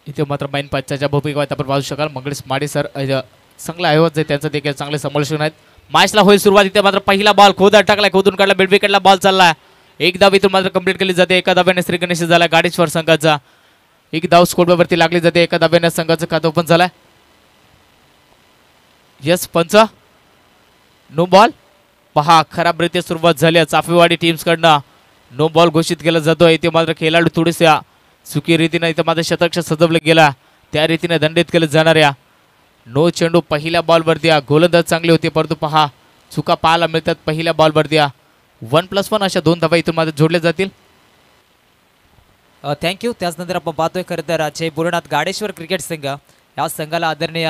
इथे मात्र मैन पंचाच्या भूमिकेत आपण पाहू शकाल मंगळेश माडे सर चांगला आयोजन त्यांचं देखील चांगले समालोचन आहेत. मॅचला होईल सुरुवात. इथे मात्र पहिला बॉल खोदा टाकला, खोदून काढला, मिड विकेटला बॉल चालला. एक धाव इथून मात्र कंप्लीट केली जाते. एका धाव्याने श्री गणेश झाला गाडेश्वर संघाचा. एक धाव स्कोरवरती लागली जाते. एका धाव्याने संघाचं खातं ओपन झालाय. यस पंच नो बॉल. पहा खराबरीत्या सुरुवात झाली चाफेवाडी टीम्स कडनं. नो बॉल घोषित केला जातो. इथे मात्र खेळाडू थोडेसे चुकी रीतीने इथे मात्र शतक सजवलं गेला त्या रीतीने दंडित केलं जाणाऱ्या. नो चेंडू पहिल्या बॉलवरती. गोलंदाज चांगली होती परंतु पहा चुका पाहायला मिळतात पहिल्या बॉलवरती. 1+1 अशा 2 धावा इथून मात्र जोडले जातील. थँक्यू. त्याचनंतर आपण पाहतोय खरं तर जय भोलेनाथ गाडेश्वर क्रिकेट संघ या संघाला आदरणीय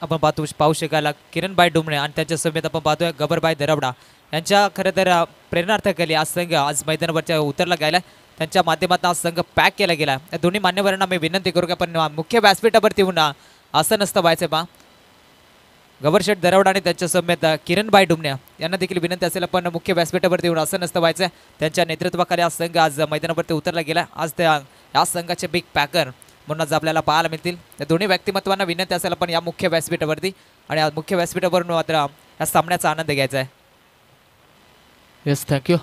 आपण पाहू शकाल किरणबाई डुमणे आणि त्यांच्या समेत आपण पाहतोय गबरबाई दरवडा यांच्या खरं तर प्रेरणार्थाखाली आज संघ आज मैदानावरच्या उतरला गेला. त्यांच्या माध्यमातून आज संघ पॅक केला गेला. या दोन्ही मान्यवरांना मी विनंती करू की आपण मुख्य व्यासपीठावरती येऊन असं नसतं व्हायचं पहा. गबरशेठ दरवडा आणि त्यांच्या समेत किरणबाई डुमणे यांना देखील विनंती असेल पण मुख्य व्यासपीठावरती येऊन असं नसतं व्हायचं. त्यांच्या नेतृत्वाखाली आज संघ आज मैदानावरती उतरला गेला. आज त्या या संघाचे बिग पॅकर म्हणून आज आपल्याला पाहायला मिळतील. त्या दोन्ही व्यक्तिमत्वांना विनंती असेल पण या मुख्य व्यासपीठावरती आणि या मुख्य व्यासपीठावरून मात्र या सामन्याचा आनंद घ्यायचा आहे. Yes thank you.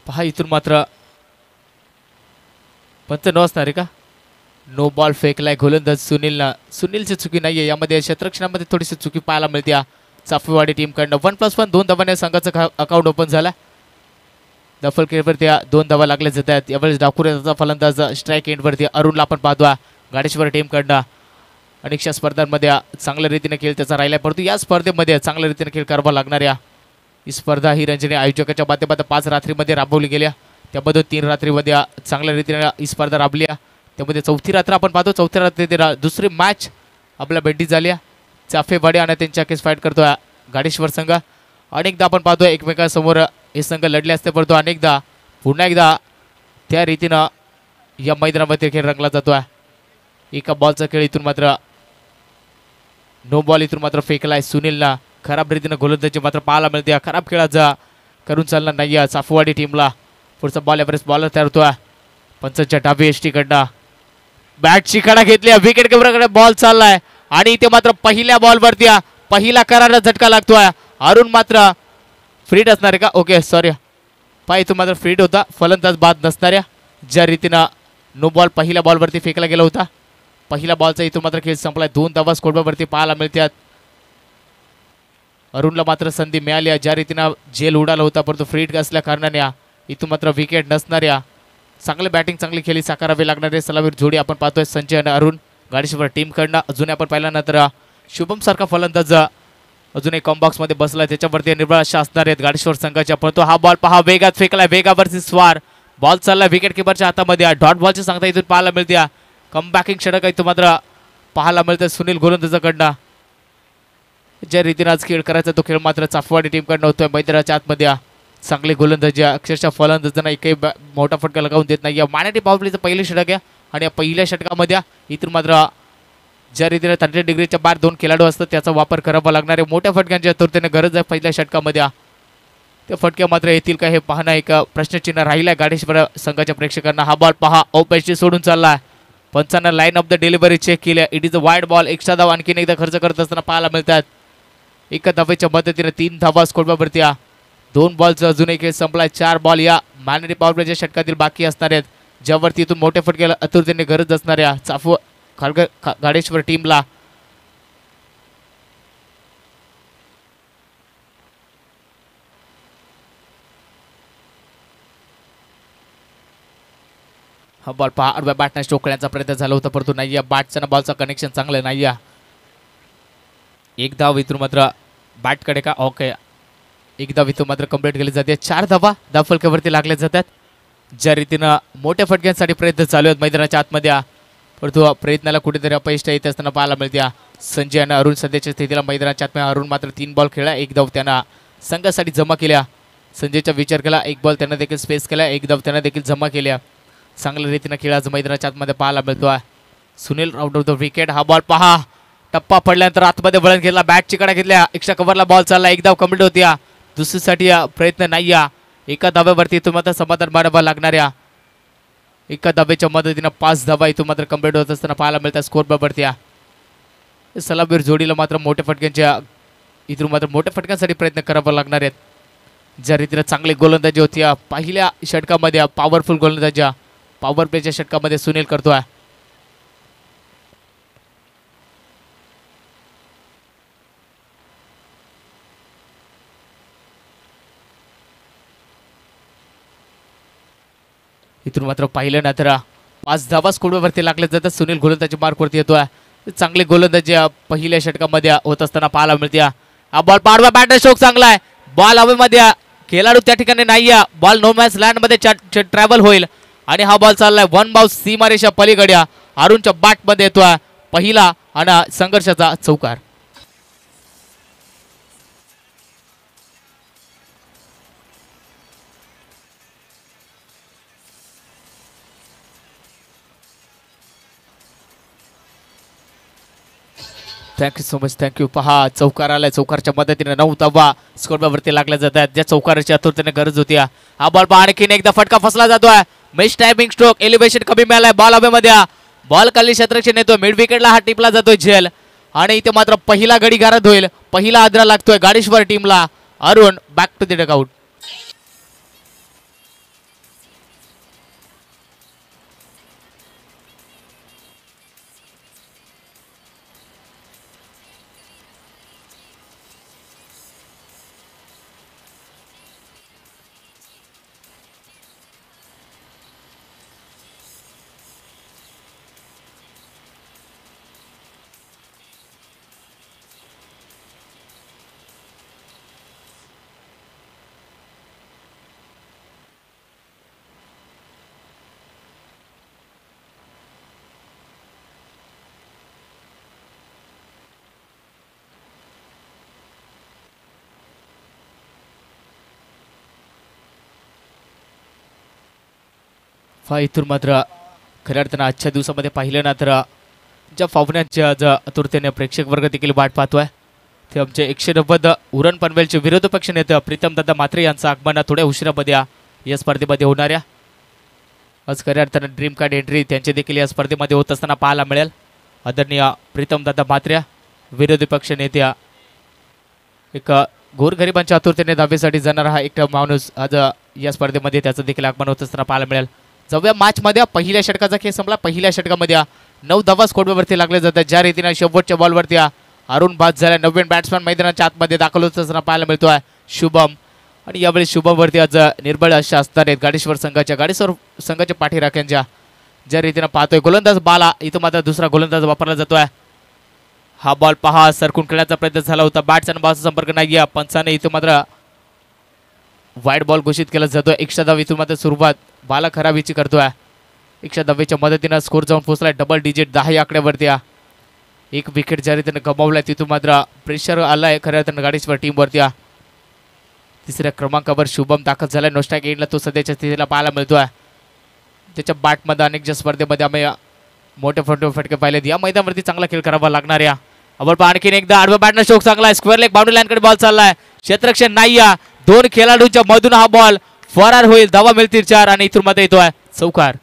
पहा इथून मात्र पंच नो असणार आहे का. नो बॉल फेकलाय गोलंदाज सुनीलला. सुनीलची चुकी नाही आहे यामध्ये. क्षेत्ररक्षणामध्ये थोडीशी चुकी पाहायला मिळते चाफेवाडी टीमकडनं. 1+1 2 धावाने संघाचं अकाउंट ओपन झाला. दफल केवरती 2 धावा लागल्या जात आहेत. यावेळेस डाकुऱ्याचा फलंदाज स्ट्राईक एंडवरती अरुणला आपण पाहतो गाडेश्वर टीमकडनं. अनेकशा स्पर्धांमध्ये चांगल्या रीतीने खेळ त्याचा राहिला परंतु या स्पर्धेमध्ये चांगल्या रीतीने खेळ करावा लागणाऱ्या ही स्पर्धा ही रंजनी आयोजकाच्या माध्यमातून 5 रात्रीमध्ये राबवली गेल्या. त्यामध्ये 3 रात्रीमध्ये चांगल्या रीतीने ही स्पर्धा राबली. त्यामध्ये चौथी रात्र आपण पाहतो. चौथ्या रात्री दुसरी मॅच आपल्या भेटी झाली. चाफेवाडी आणि त्यांच्या केस फाईट करतो गाडेश्वर संघ. अनेकदा आपण पाहतो एकमेकांसमोर हे संघ लढले असते परंतु अनेकदा पुन्हा एकदा त्या रीतीनं या मैदानामध्ये खेळ रंगला जातो. एका बॉलचा खेळ इथून मात्र नो बॉल इथून मात्र फेकलाय सुनीलला. खराब रीतीनं गोलंदाजी मात्र पाहायला मिळते. खराब खेळाचा करून चालणार नाही चाफेवाडी टीमला. पुढचा बॉल एव्हरेज बॉलर तयार होतोय पंचांच्या डावी एसटी कडनं. बॅटची कडा घेतली. विकेट किपरकडे बॉल चाललाय आणि इथे मात्र पहिल्या बॉलवरती पहिला करारा झटका लागतोय. अरुण मात्र फ्रीड असणार आहे का. ओके सॉरी पाय इथून मात्र फ्रीड होता. फलंदाज बाद नसणाऱ्या ज्या रीतीनं नो बॉल पहिल्या बॉलवरती फेकला गेला होता. पहिल्या बॉलचा इथून मात्र खेळ संपलाय. 2 धावा स्कोरवरती पाहायला मिळतात. अरुणला मात्र संधी मिळाली ज्या रीतीनं जेल उडाला होता परंतु फ्रीड असल्या कारणाने इथून मात्र विकेट नसणाऱ्या चांगली बॅटिंग चांगली खेळी साकारावी लागणारे सलामीर जोडी आपण पाहतोय संजय आणि अरुण गाडेश्वर टीमकडनं. अजून आपण पाहिल्यानंतर शुभम सारखा फलंदाज अजून एक कॉम्बॉक्समध्ये बसला त्याच्यावरती निर्बळ अशा असणार आहेत गाडेश्वर संघाच्या. परंतु हा बॉल पहा वेगात फेकलाय. वेगावरती स्वार बॉल चालला विकेट किपरच्या हातामध्ये. डॉट बॉलची सांगता इथून पाहायला मिळते. कमबॅकिंग षटक इथून मात्र पाहायला मिळतं सुनील गोलंदाजाकडनं. ज्या रीतीने आज खेळ करायचा तो खेळ मात्र चाफेवाडी टीमकडनं होतोय. मैदानाच्या आतमध्ये चांगले गोलंदाजी अक्षरशः फलंदाजांना एकही मोठा फटका लगावून देत नाही. मानाटी पॉवर प्लेचं पहिलं षटक आहे आणि या पहिल्या षटकामध्ये इथून मात्र ज्या रीतीने 30 डिग्रीच्या बाहेर 2 खेळाडू असतात त्याचा वापर करावा लागणारे मोठ्या फटक्यांच्या तुरतेने गरज आहे पहिल्या षटकामध्ये. ते फटके मात्र येतील का हे पाहणं एक प्रश्नचिन्ह राहिलं आहे गाडेश्वर संघाच्या प्रेक्षकांना. हा बॉल पहा ऑफसाइडशी सोडून चालला. पंचांना line of the delivery check केली. It is a wide ball. Extra धावा आणखीन एकदा खर्च करत असताना पाहायला मिळतात. एका धावेच्या मदतीने 3 धावा स्कोरवरती. 2 बॉलचा अजून एक खेळ संपलाय. 4 बॉल या मानरी पॉवर प्लेच्या षटकातील बाकी असणार आहेत ज्यावरती इथून मोठ्या फटक्याला आतुरतेने गरज असणाऱ्या गाडेश्वर टीमला. हा बॉल पहा आडव्या बॅटने टोकण्याचा प्रयत्न झाला होता परंतु नाही. बॅटचा बॉलचा कनेक्शन चांगलं नाही. एक धाव इथून मात्र बॅटकडे का. ओके एक धाव इथून मात्र कंप्लीट केली जाते. 4 धावा धावफलकावरती लागल्या जातात. ज्या रीतीनं मोठ्या फटक्यांसाठी प्रयत्न चालू आहेत मैदानाच्या आतमध्ये परंतु प्रयत्नाला कुठेतरी अपयश येत असताना पाहायला मिळते. संजय आणि अरुण सध्याच्या स्थितीला मैदानाच्या आतमध्ये. अरुण मात्र 3 बॉल खेळला. 1 धाव त्यांना संघासाठी जमा केल्या. संजयचा विचार केला. 1 बॉल त्यांना देखील स्पेस केला. 1 धाव त्यांना देखील जमा केल्या. चांगल्या रीतीने खेळाचं मैदानाच्या आतमध्ये पाहायला मिळतो. Sunil out of the wicket. हा बॉल पहा टप्पा पडल्यानंतर आतमध्ये वळण घेतला. बॅटची कडा घेतल्या. एक्स्ट्रा कव्हरला बॉल चालला. 1 धाव कंप्लीट होती. दुसरीसाठी प्रयत्न नाही. एका धाव्यावरती तुम्हाला समाधान मानावा लागणाऱ्या एका धाब्याच्या मदतीनं 5 धाबा इथून मात्र कंप्लीट होत असताना पाहायला मिळतात स्कोर बरोबरती. सलामीर जोडीला मात्र मोठ्या फटक्यांच्या इथून मात्र मोठ्या फटक्यांसाठी प्रयत्न करावा लागणार आहेत. ज्या रीतीने चांगली गोलंदाजी होती पहिल्या षटकामध्ये पॉवरफुल गोलंदाजी पॉवर प्लेच्या षटकामध्ये सुनील करतोय. इथून मात्र पाहिलं ना तर 5 धावा स्कोरवरती लागले जातात. सुनील गोलंदाजी मार्कवरती येतोय. चांगली गोलंदाजी पहिल्या षटकामध्ये होत असताना पाहायला मिळते. हा बॉल पाडवा बॅटर स्ट्रोक चांगला आहे. बॉल हवेमध्ये खेळाडू त्या ठिकाणी नाही बॉल नो मॅच लँड मध्ये ट्रॅव्हल होईल आणि हा बॉल चाललाय वन बाउंस सीमारेषा पलीकडे अरुणच्या बॅट मध्ये येतोय पहिला आणि संघर्षाचा चौकार. Thank you so much thank you. पहा चौकार आलाय. चौकारच्या मदतीने 9 धावा स्कोरवरती लागल्या जात आहेत. ज्या चौकाराची आतुरतेने गरज होती. हा बॉल आणखीन एकदा फटका फसला जातोय. मिस टायमिंग स्ट्रोक एलिव्हेशन कमी मिळालाय. बॉल हवेमध्ये बॉल खाली क्षेत्ररक्षण येतोय. मिड विकेटला हा टिपला जातोय झेल आणि इथे मात्र पहिला गडी गारद होईल. पहिला आदरा लागतोय गाडेश्वर टीमला. Arun back to the dugout. इथून मात्र खऱ्या अर्थानं आजच्या दिवसामध्ये पाहिलं ना तर ज्या पाहुण्यांच्या आज आतुरतेने प्रेक्षक वर्ग देखील वाट पाहतोय ते आमचे 190 उरण पनवेलचे विरोधी पक्ष नेते प्रीतमदादा म्हात्रे यांचं आगमन थोड्या उशिरामध्ये या स्पर्धेमध्ये होणाऱ्या आज खऱ्या अर्थानं ड्रीम कार्ड एंट्री त्यांचे देखील या स्पर्धेमध्ये होत असताना पाहायला मिळेल. आदरणीय प्रीतमदादा म्हात्रे विरोधी पक्ष नेत्या एक गोरगरिबांच्या आतुरतेने धावेसाठी जाणारा हा एकटा माणूस आज या स्पर्धेमध्ये त्याचं देखील आगमन होत असताना पाहायला मिळेल. जवळ मॅच मध्ये पहिल्या षटकाचा खेळ संपला. पहिल्या षटकामध्ये 9 धावा स्कोरवरती लागले जातात. ज्या रीतीने शेवटच्या बॉलवरती अरुण बाद झाला. नवीन बॅट्समॅन मैदानाच्या आतमध्ये दाखल होत असताना पाहायला मिळतोय शुभम आणि यावेळी शुभमवरती आज निर्बळ अशा असणार आहेत गाडेश्वर संघाच्या पाठीराख्यांच्या. ज्या रीतीने पाहतोय गोलंदाज बाला इथं मात्र दुसरा गोलंदाज वापरला जातोय. हा बॉल पहा सरकून खेळण्याचा प्रयत्न झाला होता. बॅट्स आणि बॉलचा संपर्क नाही पंचाने इथं मात्र वाईड बॉल घोषित केला जातोय. 100 धाव इथून मात्र सुरुवात बाला खराबीची करतोय. 100 धावेच्या मदतीनं स्कोर जाऊन पोहोचलाय डबल डिजिट 10 या आकड्यावरती. एक विकेट ज्या रीतीने गमावलाय तिथून मात्र प्रेशर आलाय खऱ्या अर्थानं गाडेश्वर टीमवरती. तिसऱ्या क्रमांकावर शुभम दाखल झालाय. नोस्टॅक एंडला तो सध्याच्या स्थितीला पाहायला मिळतोय. त्याच्या बॅटमध्ये अनेक ज्या स्पर्धेमध्ये आम्ही मोठे फटके पाहिलेत. या मैदानावरती चांगला खेळ करावा लागणार या. आपण आणखीन एकदा आडवा बॅटनं स्ट्रोक चांगला आहे. स्क्वेअर लेग बाउंड्री लाईनकडे बॉल चाललाय. क्षेत्ररक्षण नाही दोन खेळाडूंच्या मधून हा बॉल फरार होईल. धावा मिळतील 4 आणि इथून मध्ये येतोय चौकार.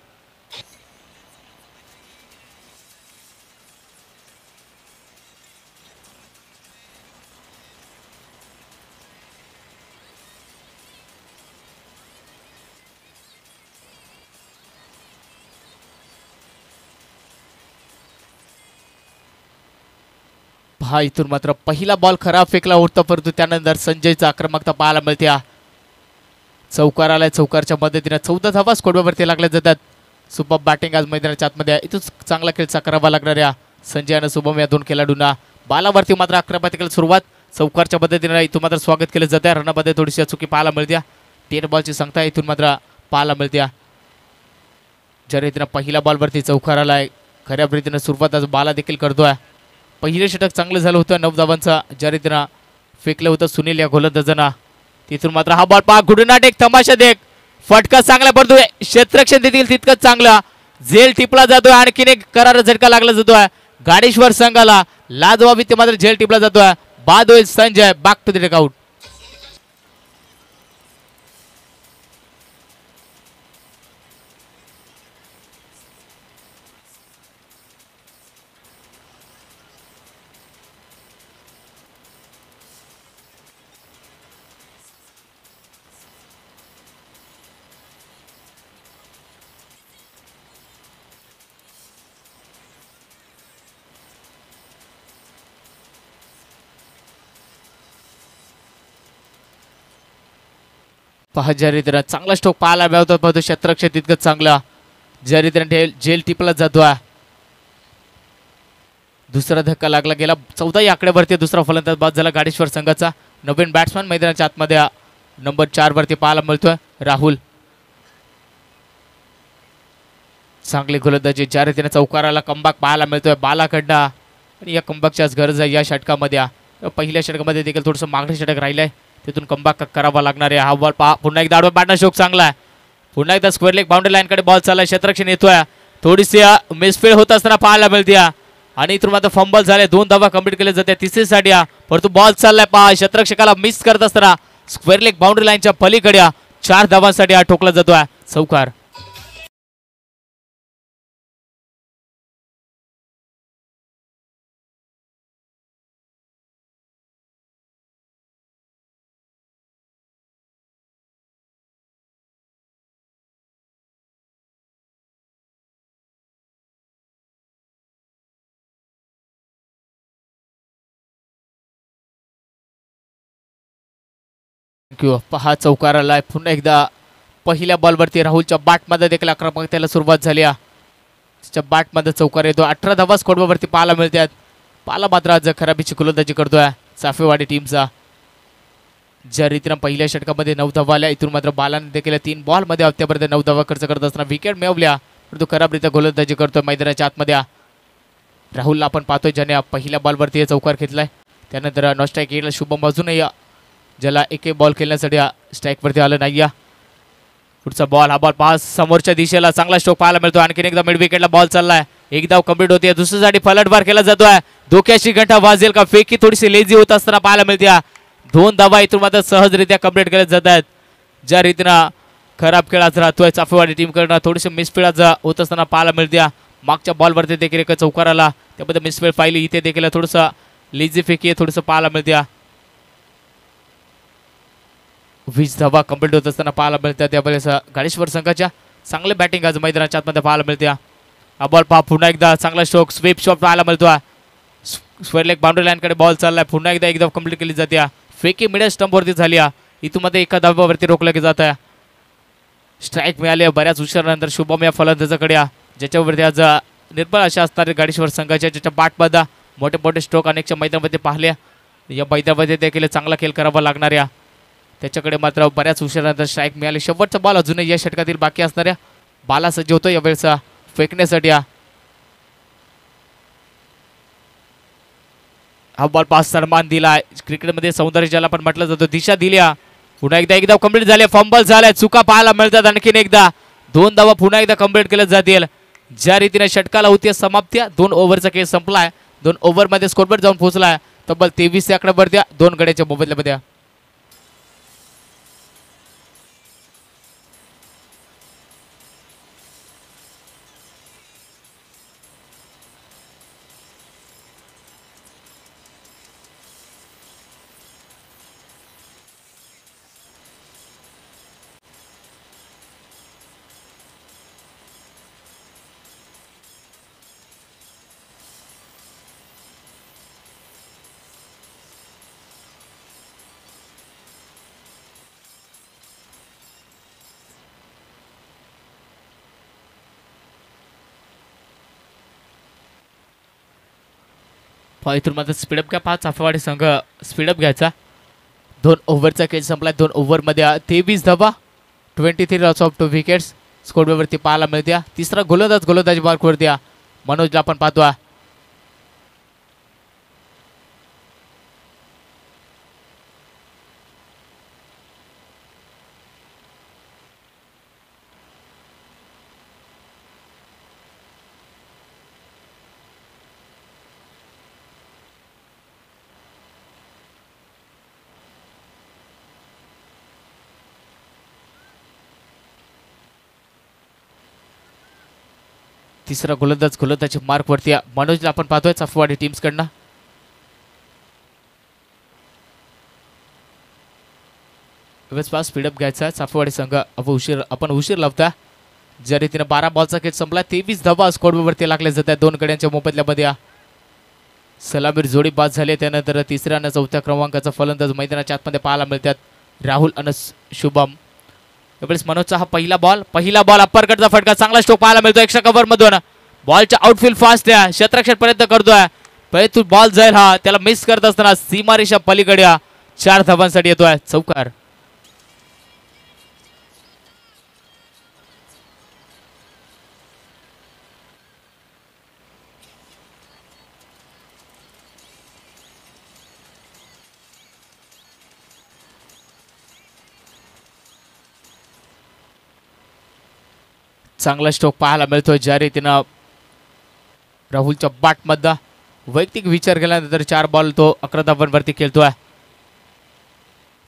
हा इथून मात्र पहिला बॉल खराब फेकला होता परंतु त्यानंतर संजयचा आक्रमकता पाहायला मिळते. चौकार आलाय. चौकारच्या मदतीने 14 धावा स्कोरवरती लागल्या जातात. सुपर बॅटिंग आज मैदानाच्या आतमध्ये इथून चांगला खेळ करावा लागणार या संजय आणि शुभम या दोन खेळाडूंना. बालावरती मात्र आक्रमकतेला सुरुवात. चौकारच्या मदतीने इथून मात्र स्वागत केलं जाते. रनामध्ये थोडीशी चुकी पाहायला मिळते. 3 बॉलची संख्या इथून मात्र पाहायला मिळते. ज्या रीतीने पहिल्या बॉलवरती चौकार आलाय खऱ्या रीतीने सुरुवात आज बाला देखील करतोय. पहिले षटक चांगलं झालं होतं 9 धावांचा ज्या रीतीनं फेकलं होतं सुनील या गोलंदाजांना. तिथून मात्र हा बॉल पहा गुडनाट एक तमाशा देख फटका चांगला परंतु क्षेत्ररक्षण देखील तितकंच चांगलं. झेल टिपला जातोय. आणखीन एक करार झटका लागला जातोय गाडेश्वर संघाला. लाजवाबी ते मात्र झेल टिपला जातोय. बाद होईल Sanjay. Back to the dugout. पहा ज्या रीतीनं चांगला स्ट्रोक पाहायला मिळतो परंतु क्षेत्ररक्षण तितकंच चांगलं ज्या रीतीने जेल टिपला जातोय. दुसरा धक्का लागला गेला 14 आकड्यावरती दुसरा फलंदाज बाद झाला गाडेश्वर संघाचा. नवीन बॅट्समॅन मैदानाच्या आतमध्ये नंबर 4 वरती पाहायला मिळतोय राहुल. चांगली गोलंदाजी ज्या रीतीने चौकाराला कमबॅक पाहायला मिळतोय बालाकडनं आणि या कमबॅकची आज गरज आहे या षटकामध्ये. पहिल्या षटकामध्ये देखील थोडंसं मागणी षटक राहिलंय तिथून कमबॅक करावा लागणार आहे. हा बॉल पहा पुन्हा एकदा आडवा पाडणं शोक चांगला आहे. पुन्हा एकदा स्क्वेअर लेग बाउंड्री लाईनकडे बॉल चाललाय क्षेत्ररक्षण येतोय थोडीशी मिसफील्ड होत असताना पाहायला मिळते आणि इथून मात्र फंबल झाले 2 धावा कंप्लीट केले जाते तिसरीसाठी परंतु बॉल चाललाय पहा क्षेत्ररक्षकाला मिस करत असताना स्क्वेअर लेग बाउंड्री लाईनच्या पलीकडे 4 धावांसाठी हा ठोकला जातोय चौकार. पहा चौकार आलाय पुन्हा एकदा पहिल्या बॉलवरती राहुलच्या बॅटमध्ये देखील आक्रमकतेला सुरुवात झाली. त्याच्या बॅटमध्ये चौकार येतो 18 धावा स्कोरवरती पाहायला मिळतात. पाला मात्र आज खराबीची गोलंदाजी करतोय चाफेवाडी टीमचा. ज्या रीतीनं पहिल्या षटकामध्ये 9 धावा आल्या इथून मात्र बालाने देखील 3 बॉलमध्ये आतापर्यंत 9 धावा खर्च करत असताना विकेट मिळवल्या परंतु खराबरीत्या गोलंदाजी करतोय मैदानाच्या आतमध्ये. राहुलला आपण पाहतोय ज्याने पहिल्या बॉलवरती चौकार घेतलाय. त्यानंतर नॉन स्ट्राईक केला शुभम अजूनही ज्याला एक बॉल खेळण्यासाठी स्ट्राईकवरती आलं नाही. पुढचा बॉल हा बॉल पास समोरच्या दिशेला चांगला स्ट्रोक पाहायला मिळतो. आणखीन एकदा मिड विकेटला बॉल चाललाय. एक धाव कंप्लीट होते दुसरीसाठी फलटवार केला जातोय. धोक्याची घंटा वाजेल का फेकी थोडीशी लेझी होत असताना पाहायला मिळते. 2 धावा इथून मात्र सहजरित्या कंप्लीट केल्या जात आहेत. ज्या रीतीनं खराब खेळ आज राहतोय चाफेवाडी टीम कडनं थोडीशी मिसफील्ड आज होत असताना पाहायला मिळते. मागच्या बॉलवरती देखील एक चौकार आला त्यामध्ये मिसफील्ड पाहिली. इथे देखील थोडंसं लेझी फेकी थोडंसं पाहायला मिळते. 20 धावा कंप्लीट होत असताना पाहायला मिळतात. त्यावेळेस गाडेश्वर संघाच्या चांगले बॅटिंग आज मैदानाच्या आतमध्ये पाहायला मिळते. हा बॉल पहा पुन्हा एकदा चांगला स्ट्रोक स्वीप शॉट पाहायला मिळतो. स्क्वेअर लेग बाउंड्री लाईनकडे बॉल चाललाय. पुन्हा एकदा धाव कंप्लीट केली जाते. फेकी मिडल स्टंपवरती झाली. इथून मध्ये एका धावावरती रोखलं जात आहे. स्ट्राईक मिळाली बऱ्याच उशिरानंतर शुभम या फलंदाजाकडे ज्याच्यावरती आज निर्बळ अशा असणारे गाडेश्वर संघाच्या ज्याच्या बॅटमध्ये मोठे मोठे स्ट्रोक अनेकच्या मैदानामध्ये पाहिले. या मैदानामध्ये देखील चांगला खेळ करावा लागणार आहे. त्याच्याकडे मात्र बऱ्याच उशिरानंतर स्ट्राईक मिळाली. शेवटचा बॉल अजूनही या षटकातील बाकी असणाऱ्या बाला सज्ज होतो यावेळेस फेकण्यासाठी. हा बॉल पास सन्मान दिला. क्रिकेटमध्ये सौंदर्य ज्याला पण म्हटलं जातं दिशा दिली. पुन्हा एकदा कंप्लीट झाले फंबल झालाय चुका पाहायला मिळतात. आणखीन एकदा 2 धावा पुन्हा एकदा कंप्लीट केल्या जातील. ज्या रीतीने षटकाला होती समाप्ती 2 ओव्हरचा खेळ संपलाय. 2 ओव्हरमध्ये स्कोरबोर्ड जाऊन पोहोचलाय तब्बल 23 आकड्यावरती 2 गड्याच्या मोबदल्यामध्ये. इथून मात्र स्पीडअप घ्या. 5 चाफेवाडी संघ स्पीडअप घ्यायचा. 2 ओव्हरचा खेळ संपलाय. 2 ओव्हरमध्ये 23 धावा 23 रन्स ऑफ 2 विकेट्स स्कोरवरती पाहायला मिळते. तिसरा गोलंदाजी मार्कवरती मनोजला आपण पाहतो. तिसरा गोलंदाजी मार्कवरती मनोजला आपण पाहतोय चाफेवाडी टीम्स कडनं. स्पीडअप घ्यायचा चाफेवाडी संघ आपण उशीर लावता. ज्या रीतीने 12 बॉलचा खेळ संपला 23 धावा स्कोरवरती लागले जातात 2 गड्यांच्या मोबदल्यामध्ये. सलामीर जोडी बाद झाली. त्यानंतर तिसऱ्या आणि चौथ्या क्रमांकाचा फलंदाज मैदानाच्या आतमध्ये पाहायला मिळतात. राहुल आणि शुभम एवढेच मनोजचा हा पहिला बॉल अप्परकटचा फटका चांगला स्ट्रोक पाहायला मिळतो एक्स्ट्रा कव्हर मधून बॉलच्या आउटफील्ड फास्ट आहे क्षेत्ररक्षण प्रयत्न करतोय तू बॉल जाईल हा त्याला मिस करत असताना सीमारेषा पलीकडे 4 धावांसाठी येतोय चौकार. चांगला स्ट्रोक पाहायला मिळतोय ज्या रीतीनं राहुलच्या बाट मध्ये वैयक्तिक विचार केल्यानंतर 4 बॉल तो 11 धावांवरती खेळतोय.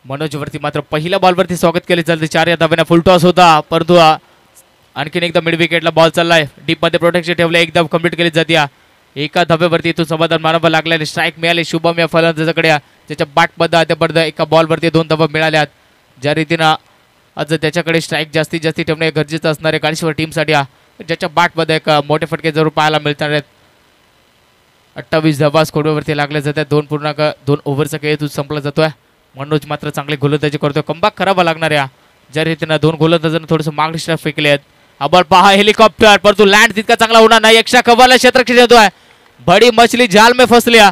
मनोज वरती मात्र पहिल्या बॉलवरती स्वागत केले चालते 4 या धाब्याने फुल टॉस होता परंतु आणखीन एकदा मिड विकेटला बॉल चाललाय डीप मध्ये प्रोटेक्शन ठेवले एकदा कंप्लीट केली जाते एका धाब्यावरती तो समाधान मानावं लागले स्ट्राईक मिळाले शुभम या फलंदाजाकडे त्याच्या बाट मध्ये एका बॉलवरती 2 धाबा मिळाल्यात ज्या रीतीनं आज त्याच्याकडे स्ट्राईक जास्तीत जास्त ठेवणे गरजेचं असणार आहे काळेश्वर टीमसाठी ज्याच्या बाटमध्ये एक मोठे फटके जरूर पाहायला मिळणार आहेत. 28 धाबा स्कोरवरती लागले जातात 2.2 ओव्हरचा खेळ संपला जातोय. मनोज मात्र चांगले गोलंदाजी करतोय कमबॅक करावा लागणार आहे ज्या रीतीनं 2 गोलंदाजांना थोडंसं मागणी स्ट्राईक फेकले आहेत. हा बॉल पहा हेलिकॉप्टर परंतु लँड तितका चांगला होणार नाही एक्स्ट्रा कव्हरला क्षेत्ररक्षण येतोय बडी मछली जाल में फसल्या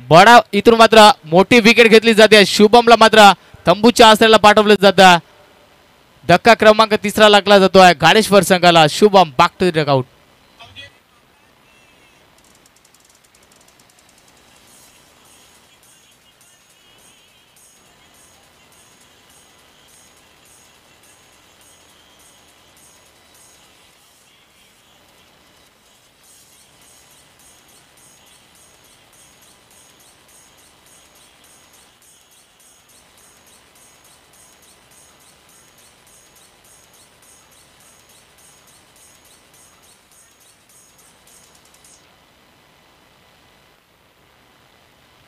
बडा इथून मात्र मोठी विकेट घेतली जाते शुभमला मात्र तंबूच्या आसऱ्याला पाठवलं जातं. धक्का क्रमांक 3 लागला जातोय गाडेश्वर संघाला Shubham back to the dugout.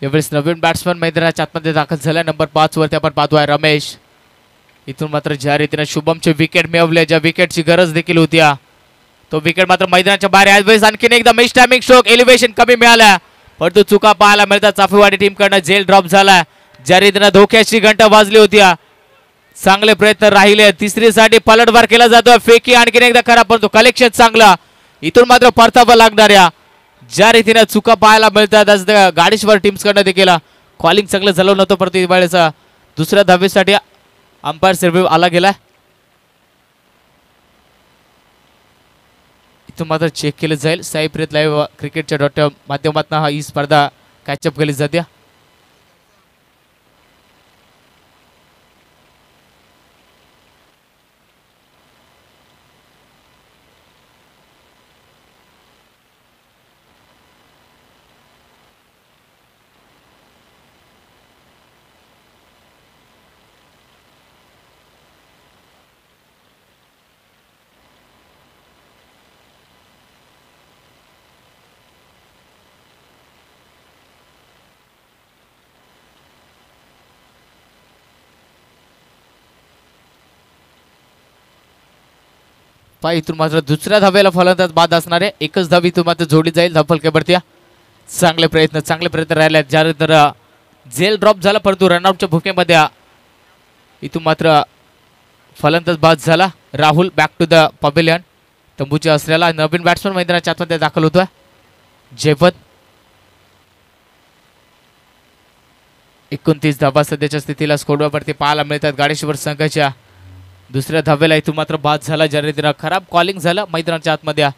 यावेळेस नवीन बॅट्समन मैदानाच्या आतमध्ये दाखल झाला नंबर 5 वरती आपण पाहतोय रमेश. इथून मात्र ज्या रीतीने शुभमचे विकेट मिळवले ज्या विकेटची गरज देखील होती तो विकेट मात्र मैदानाच्या बाहेर यावेळेस आणखीन एकदा मिस टायमिंग स्ट्रोक एलिव्हेशन कमी मिळाला परंतु चुका पाहायला मिळतात चाफेवाडी टीम कडनं झेल ड्रॉप झाला ज्या रीतीने धोक्याची घंटा वाजली होती चांगले प्रयत्न राहिले तिसरीसाठी पलटवार केला जातो फेकी आणखीन एकदा खरा परंतु कलेक्शन चांगला इथून मात्र परतावा लागणाऱ्या ज्या रीतीने चुका पाहायला मिळतात आज गाडेश्वर टीम्स कडनं देखील कॉलिंग चांगलं झालं नव्हतं परंतु वेळेस दुसऱ्या धावेसाठी अंपायर सर्व्हिव्ह आला गेला इथून मात्र चेक केलं जाईल साई प्रीत लाईव्ह क्रिकेटच्या माध्यमातून ही स्पर्धा कॅचअप केली जाते. इथून मात्र दुसऱ्या धावेला फलंदाज बाद असणारे एकच धाव इथून मात्र जोडली जाईल धावफलक्यावरती चांगले प्रयत्न राहिले ज्यानंतर झेल ड्रॉप झाला परंतु रनआउटच्या भूमिकेमध्ये इथून मात्र फलंदाज बाद झाला. Rahul back to the pavilion तंबूच्या असलेला नवीन बॅट्समन मैदानाच्या आतमध्ये दाखल होतोय जेवत 29 धावा सध्याच्या स्थितीला स्कोरवरती पाहायला मिळतात गाडेश्वर संघाच्या. दुसऱ्या धावेला इथून मात्र बाद झाला ज्या रीतीने खराब कॉलिंग झालं मैदानाच्या आतमध्ये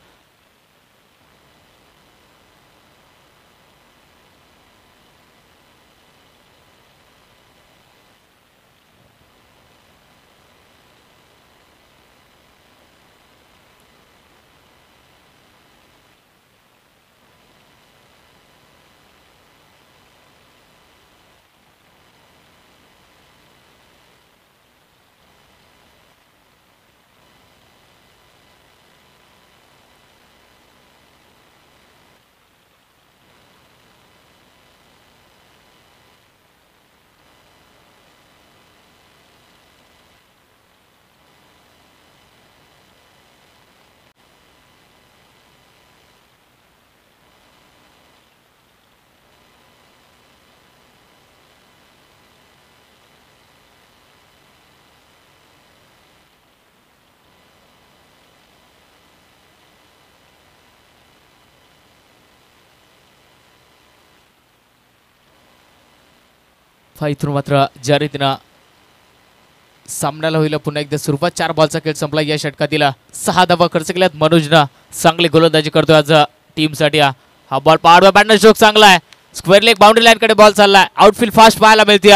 इथून मात्र ज्या रीतीनं सामन्याला होईल पुन्हा एकदा सुरुवात. 4 बॉलचा खेळ संपला. या षटकातील 6 धावा खर्च केल्यात. मनोजनं चांगली गोलंदाजी करतोय आज टीमसाठी. हा बॉल पाडवा बॅटन स्ट्रोक चांगला आहे. स्क्वेअर लेग बाउंड्री लाईन कडे बॉल चाललाय. आउटफील्ड फास्ट पाहायला मिळते.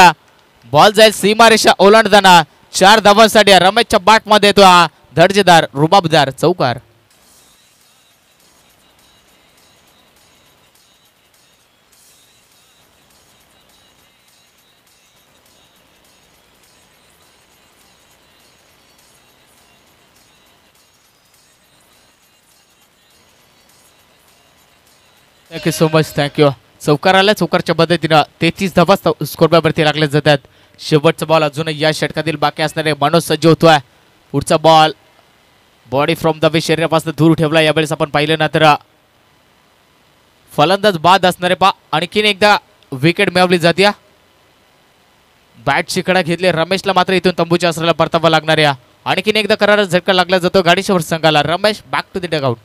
बॉल जाईल सीमारेषा ओलांडताना. 4 धावांसाठी रमेशच्या बॅट मध्ये येतो हा दर्जेदार रुबाबदार चौकार. Thank you so much. थँक्यू. चौकार आला. चौकारच्या पद्धतीनं 33 धावा स्कोरवरती लागले जातात. शेवटचा बॉल अजून या षटकातील बाकी असणारे मनोज सज्ज होतोय. पुढचा ball body from the way शरीरापासून दूर ठेवला. यावेळेस आपण पाहिलं ना तर फलंदाज बाद असणारे आणखीन एकदा विकेट मिळवली जाते. बॅटची कडा घेतली. रमेशला मात्र इथून तंबूच्या आसराला परतावा लागणार आहे. आणखीन एकदा करारा झटका लागला जातो गाडीशेवर संघाला. Ramesh back to the dugout.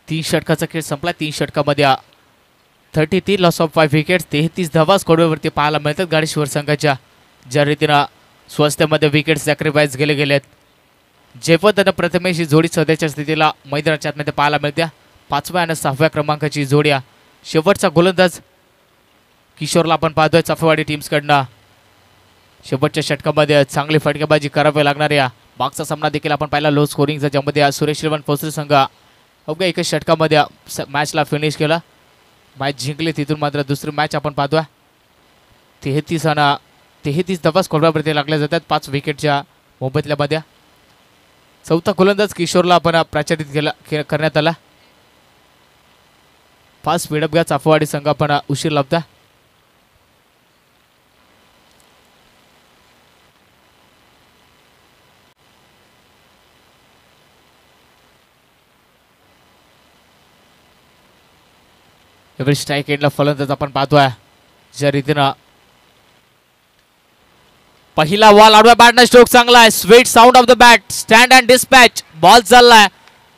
तीन षटकाचा खेळ संपला. 3 षटकामध्ये 33 लॉस ऑफ 5 विकेट्स. 33 धावा स्कोरवरती पाहायला मिळतात गाडीश्वर संघाच्या. ज्या रीतीनं स्वस्त्यामध्ये विकेट सॅक्रिफाईस गेलेत. जयवंत आणि प्रथमेश ही जोडी सध्याच्या स्थितीला मैदानाच्या आतमध्ये पाहायला मिळते. 5व्या आणि 6व्या क्रमांकाची जोडी. शेवटचा गोलंदाज किशोरला आपण पाहतोय चाफेवाडी टीम्सकडनं. शेवटच्या षटकामध्ये चांगली फटकेबाजी करावी लागणार आहे. मागचा सामना देखील आपण पाहिला लो स्कोरिंगचा, ज्यामध्ये सुरेश रिवण पोस्टर संघ अवघ्या एका षटकामध्ये मॅचला फिनिश केला. मॅच जिंकली. तिथून मात्र दुसरी मॅच आपण पाहतोय. 33 धावा स्कोरवरती लागल्या जातात 5 विकेटच्या मोबदल्यामध्ये. चौथा गोलंदाज किशोरला आपण प्राचारित करण्यात आला. 5 स्पीडअप घ्या चाफेवाडी संघ आपण उशीर लावता. यावेळी स्ट्राईक एंडला फलंदाज आपण पाहतोय. ज्या रीतीनं पहिला बॉल आडव्या बॅटनं स्ट्रोक चांगला आहे. Sweet sound of the bat. Stand and dispatch. Ball चाललाय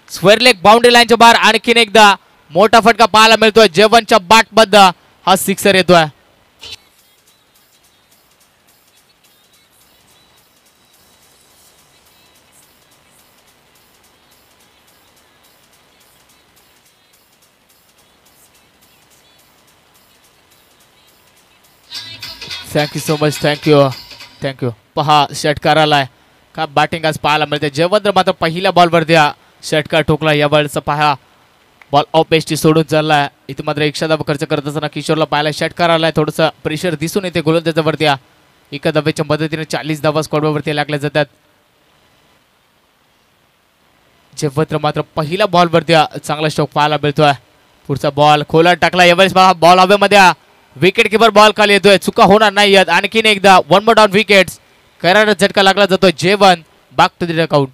स्क्वेअर लेग बाउंड्री लाईनच्या बाहेर. आणखीन एकदा मोठा फटका पाहायला मिळतोय. जेवनच्या बॅटमध्ये हा सिक्सर येतोय. Thank you so much. थँक्यू. पहा षटकार आलाय. का बॅटिंग आज पाहायला मिळते. जयवंत मात्र पहिल्या बॉलवरती षटकार ठोकला. या वेळेचा पहा बॉल ऑफ पेस्टी सोडून चाललाय. इथे मात्र 100 धावा खर्च करत असताना किशोरला पाहायला षटकार आलाय. थोडंसं प्रेशर दिसून येते गोलंदाजावरती. एका धावेच्या मदतीने 40 धावा स्कोरवरती लागल्या जातात. जयवंत मात्र पहिल्या बॉलवरती चांगला स्ट्रोक पाहायला मिळतोय. पुढचा बॉल खोला टाकला. यावेळेस बॉल हवेमध्ये. विकेट किपर बॉल खाली येतोय. चुका होणार नाही. आणखीन एकदा 1 मोर डाऊन विकेट्स. करारा झटका लागला जातोय. जेवण बॅक टू द डगआउट.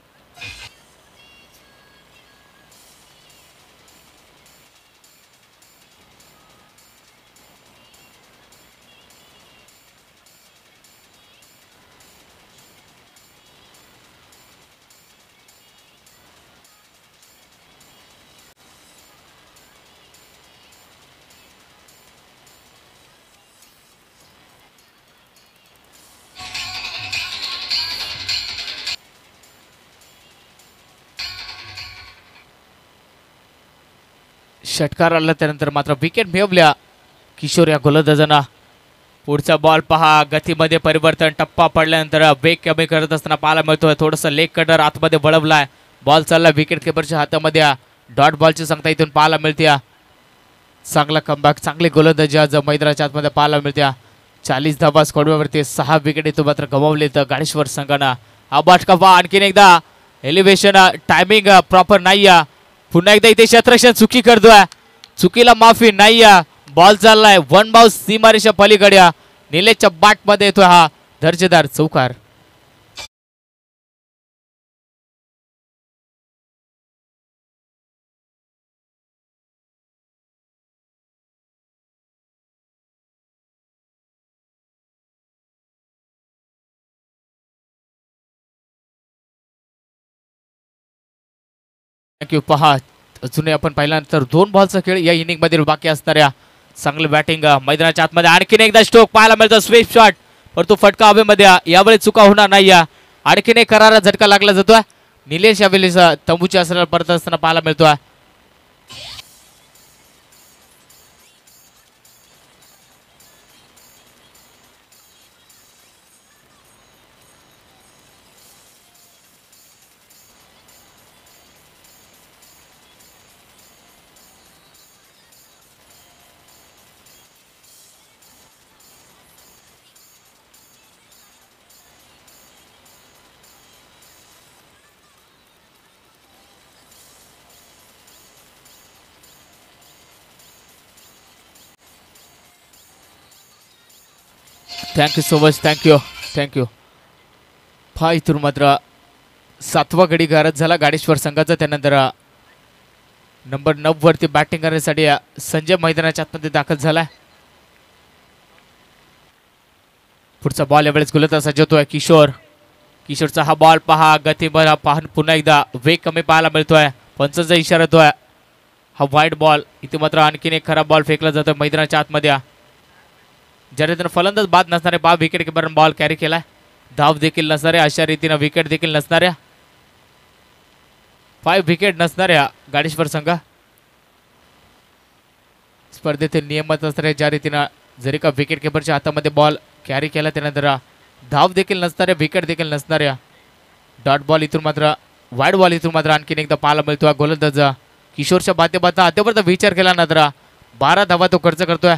षटकार आला त्यानंतर मात्र विकेट मिळवल्या किशोर या गोलंदाजांना. पुढचा बॉल पहा, गतीमध्ये परिवर्तन, टप्पा पडल्यानंतर वेग कमी करत असताना पाहायला मिळतोय. थोडंसं लेग कटर आतमध्ये वळवलाय, बॉल चालला विकेट किपरच्या हातामध्ये. डॉट बॉलची संख्या इथून पाहायला मिळते. चांगला कमबॅक, चांगली गोलंदाजी आज मैदानाच्या आतमध्ये पाहायला मिळते. 40 धावा स्कोरवरती 6 विकेट इथून मात्र गमावले तर गाडेश्वर संघानं. हा बाटका पहा, आणखीन एकदा एलिव्हेशन टायमिंग प्रॉपर नाही. पुन्हा एकदा इथे क्षेत्ररक्षण चुकी करतोय, चुकीला माफी नाही. बॉल चाललाय वन बाउंस सीमारेषा पलीकडे. निलेशच्या बाट मध्ये येतोय हा दर्जेदार चौकार. थँक्यू. पहा, अजूनही आपण पाहिल्यानंतर 2 बॉलचा खेळ या इनिंग मध्ये बाकी असणाऱ्या. चांगलं बॅटिंग मैदानाच्या आतमध्ये. आणखीन एकदा स्ट्रोक पाहायला मिळतो, स्वीप शॉट, परंतु फटका हवेमध्ये. यावेळी चुका होणार नाही. आणखीन एक करारा झटका लागला जातोय. निलेश यावेळी तंबूच्या असल्याला परत असताना पाहायला मिळतोय. Thank you so much. थँक्यू. पहा, इथून मात्र 7वा गडी गारद झाला गाडेश्वर संघाचा. त्यानंतर नंबर 9 वरती बॅटिंग करण्यासाठी संजय मैदानाच्या आतमध्ये दाखल झालाय. पुढचा बॉल यावेळेस गोलंदाज सज्जतोय किशोरचा हा बॉल पहा, गतीभर पाहून पुन्हा एकदा वेग कमी पाहायला मिळतोय. पंचाचा इशारा येतोय. हा वाईट बॉल, इथे मात्र आणखीन एक खराब बॉल फेकला जातोय मैदानाच्या आतमध्ये. ज्या रीतीनं फलंदाज बाद नसणारे 5 विकेट किपर बॉल कॅरी केलाय. धाव देखील नसणाऱ्या, अशा रीतीनं विकेट देखील नसणाऱ्या, 5 विकेट नसणाऱ्या गाडेश्वर संघ स्पर्धेतील नियमात असणारे. ज्या रीतीनं जरी का विकेट किपरच्या हातामध्ये बॉल कॅरी केला, त्यानंतर धाव देखील नसणाऱ्या, विकेट देखील नसणाऱ्या. डॉट बॉल इथून मात्र, वाईट बॉल इथून मात्र आणखीन एकदा पाहायला मिळतोय. गोलंदाज किशोरच्या माध्यमातून अद्यापर्यंत विचार केल्यानंतर 12 धावा तो खर्च करतोय.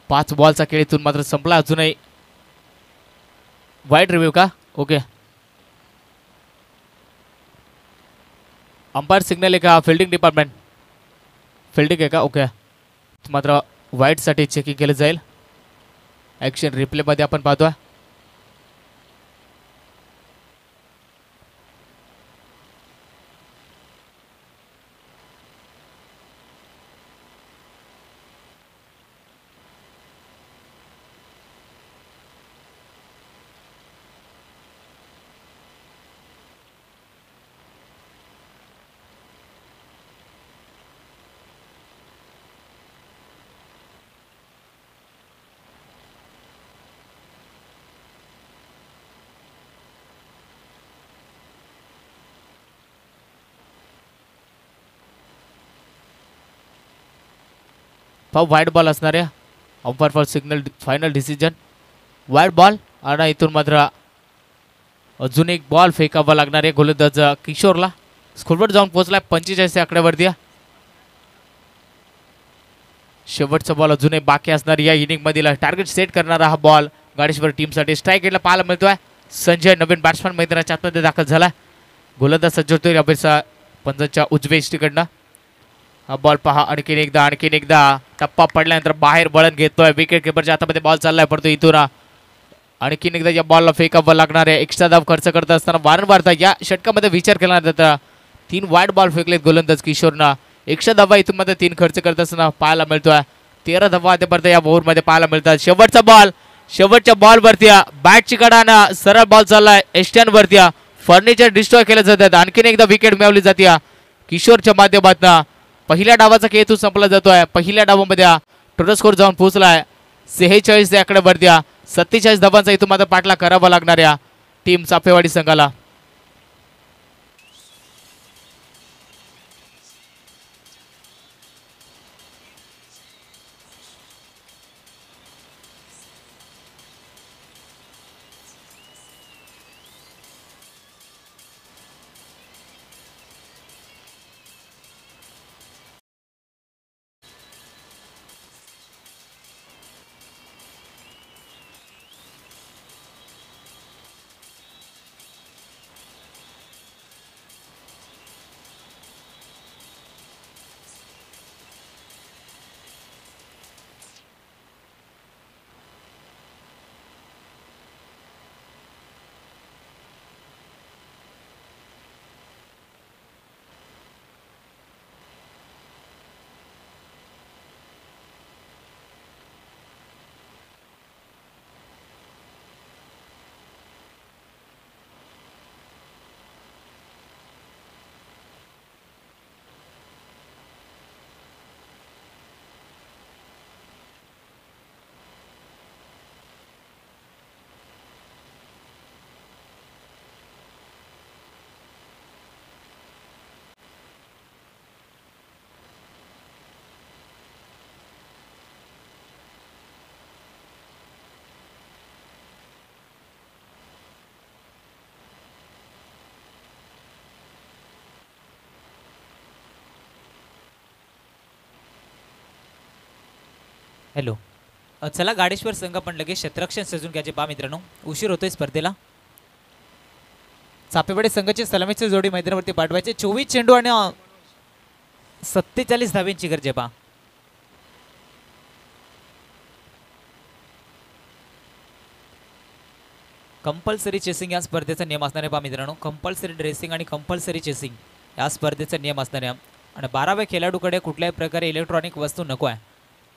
5 बॉलचा खेळ इथून मात्र संपला. अजूनही वाईट रिव्ह्यू का? ओके. अंपायर सिग्नल आहे का? फिल्डिंग डिपार्टमेंट फिल्डिंग आहे का? ओके. मात्र वाईटसाठी चेकिंग केलं जाईल. ॲक्शन रिप्लेमध्ये आपण पाहतोय. वाईट बॉल असणार आहे. Umpire for signal final decision वाईट बॉल. आणि इथून मात्र अजून एक बॉल फेकावा लागणार आहे गोलंदाज किशोरला. स्कोरवर जाऊन पोहोचलाय 45 आकड्यावरती. शेवटचा बॉल अजूनही बाकी असणार या इनिंग मधील. टार्गेट सेट करणारा हा बॉल गाडेश्वर टीमसाठी. स्ट्राईक रेटला पाहायला मिळतोय. संजय नवीन बॅट्समॅन मैदानाच्या आतमध्ये दाखल झाला. गोलंदाज सज्ज होतोय अभ्यासा पंजाच्या उजव्या इष्टीकडनं. हा बॉल पहा, आणखीन एकदा टप्पा पडल्यानंतर बाहेर बळण घेतोय. विकेट किपरच्या हातामध्ये बॉल चाललाय, परंतु इथून आणखीन एकदा या बॉलला फेकावं लागणार आहे. एक्स्ट्रा धाव खर्च करत असताना वारंवार या षटकामध्ये विचार केला जाता. 3 वाईट बॉल फेकलेत गोलंदाज किशोरनं. एक्स्ट्रा धावा इथून मध्ये 3 खर्च करत असताना पाहायला मिळतोय. 13 धावा आतापर्यंत या ओव्हरमध्ये पाहायला मिळतात. शेवटचा बॉल, शेवटच्या बॉलवरती बॅटची कडानं सरळ बॉल चाललाय एस्टर्नवरती. फर्निचर डिस्ट्रॉय केलं जातात. आणखीन एकदा विकेट मिळवली जाते किशोरच्या माध्यमातून. पहिल्या डावाचा खेळ संपला जातोय. पहिल्या डावामध्ये टोटल स्कोर जाऊन पोहोचलाय 46 आकड्यावरती. 47 धावांचा इथून मात्र पाठला करावा लागणाऱ्या टीम चापेवाडी संघाला. हॅलो. चला गाडेश्वर संघ पण लगेच क्षेत्ररक्षण सजून घ्यायचे पहा मित्रांनो, उशीर होतोय स्पर्धेला. चापेवाडी संघाची सलामीची जोडी मैदानावरती पाठवायचे. 24 चेंडू आणि 47 धाव्यांची गरज आहे पहा. कंपल्सरी चेसिंग या स्पर्धेचा नियम असणार आहे पहा मित्रांनो. कंपल्सरी ड्रेसिंग आणि कंपल्सरी चेसिंग या स्पर्धेचा नियम असणार आहे. आणि 12व्या खेळाडूकडे कुठल्याही प्रकारे इलेक्ट्रॉनिक वस्तू नको आहे,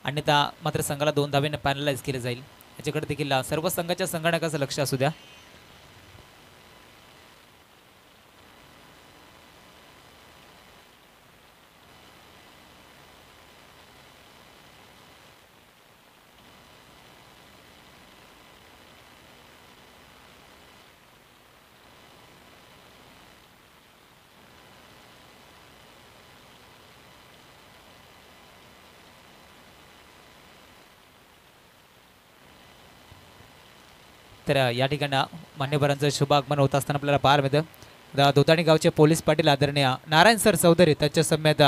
अन्यथा मात्र संघाला 2 धावेने पॅनलाइज केले जाईल. याच्याकडे देखील सर्व संघाच्या संगणकाचं लक्ष असू द्या. तर या ठिकाणी मान्यवरांचं शुभ आगमन होत असताना आपल्याला पाहायला मिळतं. दोताणी गावचे पोलीस पाटील आदरणीय नारायण सर चौधरी, त्यांच्या समेत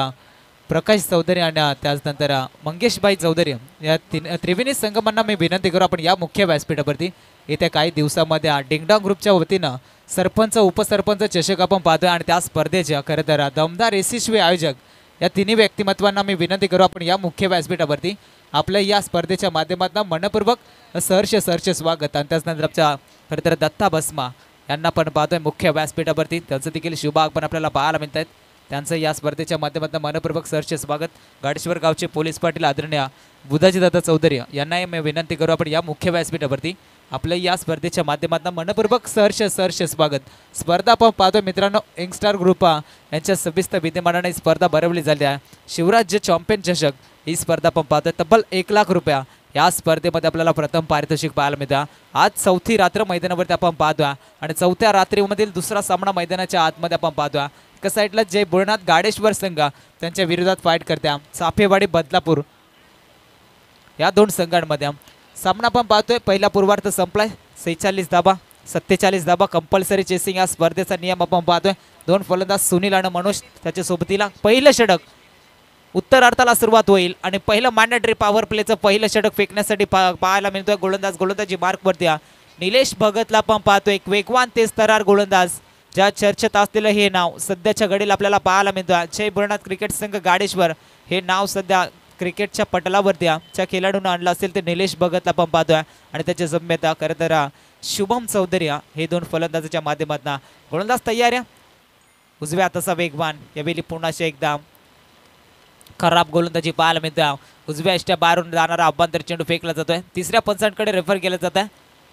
प्रकाश चौधरी आणि त्याचनंतर मंगेशबाई चौधरी या त्रिवेणी संगमांना मी विनंती करू आपण या मुख्य व्यासपीठावरती येत्या काही दिवसामध्ये डिंगडॉंग ग्रुपच्या वतीनं सरपंच उपसरपंच चषक आपण पाहतोय आणि त्या स्पर्धेच्या खरं तर दमदार यशस्वी आयोजक या तिन्ही व्यक्तिमत्वांना मी विनंती करू आपण या मुख्य व्यासपीठावरती आपल्या या स्पर्धेच्या माध्यमातून मनपूर्वक सहर्ष स्वागत. आणि त्याचनंतर आमच्या खरं तर दत्ता भस्मा यांना पण पाहतोय मुख्य व्यासपीठावरती, त्यांचं देखील शुभ आगमन आपल्याला पाहायला मिळत आहेत. त्यांचं या स्पर्धेच्या माध्यमातून मनपूर्वक सहर्ष स्वागत. गाडेश्वर गावचे पोलीस पाटील आदरणीय बुधाजी दादा चौधरी यांनाही मी विनंती करू आपण या मुख्य व्यासपीठावरती आपल्या या स्पर्धेच्या माध्यमातून मनपूर्वक सहर्ष स्वागत. स्पर्धा आपण पाहतोय मित्रांनो, यंगस्टार ग्रुप यांच्या सविस्त विद्यमानाने स्पर्धा भरवली झाली आहे. शिवराज्य चॅम्पियन चषक ही स्पर्धा आपण पाहतोय. तब्बल 1 लाख रुपया या स्पर्धेमध्ये आपल्याला प्रथम पारितोषिक पाहायला मिळतं. आज 4थी रात्र मैदानावरती आपण पाहतोय आणि 4थ्या रात्रीमधील दुसरा सामना मैदानाच्या आतमध्ये आपण पाहतोय. एका साईडला जय बुलढाणा गाडेश्वर संघ त्यांच्या विरोधात फाईट करत्या चाफेवाडी बदलापूर या 2 संघांमध्ये सामना आपण पाहतोय. पहिला पूर्वार्ध संपलाय. 46 धाबा 47 धाबा कंपल्सरी चेसिंग या स्पर्धेचा नियम आपण पाहतोय. 2 फलंदाज सुनील आणि मनोज त्याच्या सोबतीला पहिलं षटक उत्तरार्धाला सुरुवात होईल आणि पहिलं मॅन्डेटरी पॉवर प्लेचं पहिलं षटक फेकण्यासाठी पाहायला मिळतोय. गोलंदाजी मार्कवरती निलेश भगतला पण पाहतोय. एक वेगवान तेज तरार गोलंदाज ज्या चर्चेत असलेलं हे नाव सध्याच्या घडीला आपल्याला पाहायला मिळतोय. जय बुलढाणा क्रिकेट संघ गाडेश्वर हे नाव सध्या क्रिकेटच्या पटलावरती ज्या खेळाडूंना आणलं असेल ते निलेश भगतला पण पाहतोय आणि त्याच्या जम्मेता खरं तर शुभम चौधरी हे 2 फलंदाजाच्या माध्यमातून गोलंदाज तयार आहे. उजव्या तसा वेगवान यावेळी पुन्हा एकदा खराब गोलंदाजी पाहायला मिळते. उजव्या इष्ट्या बाहेरून जाणारा अभ्यंतर चेंडू फेकला जातोय. तिसऱ्या पंचांकडे रेफर केलं जात आहे.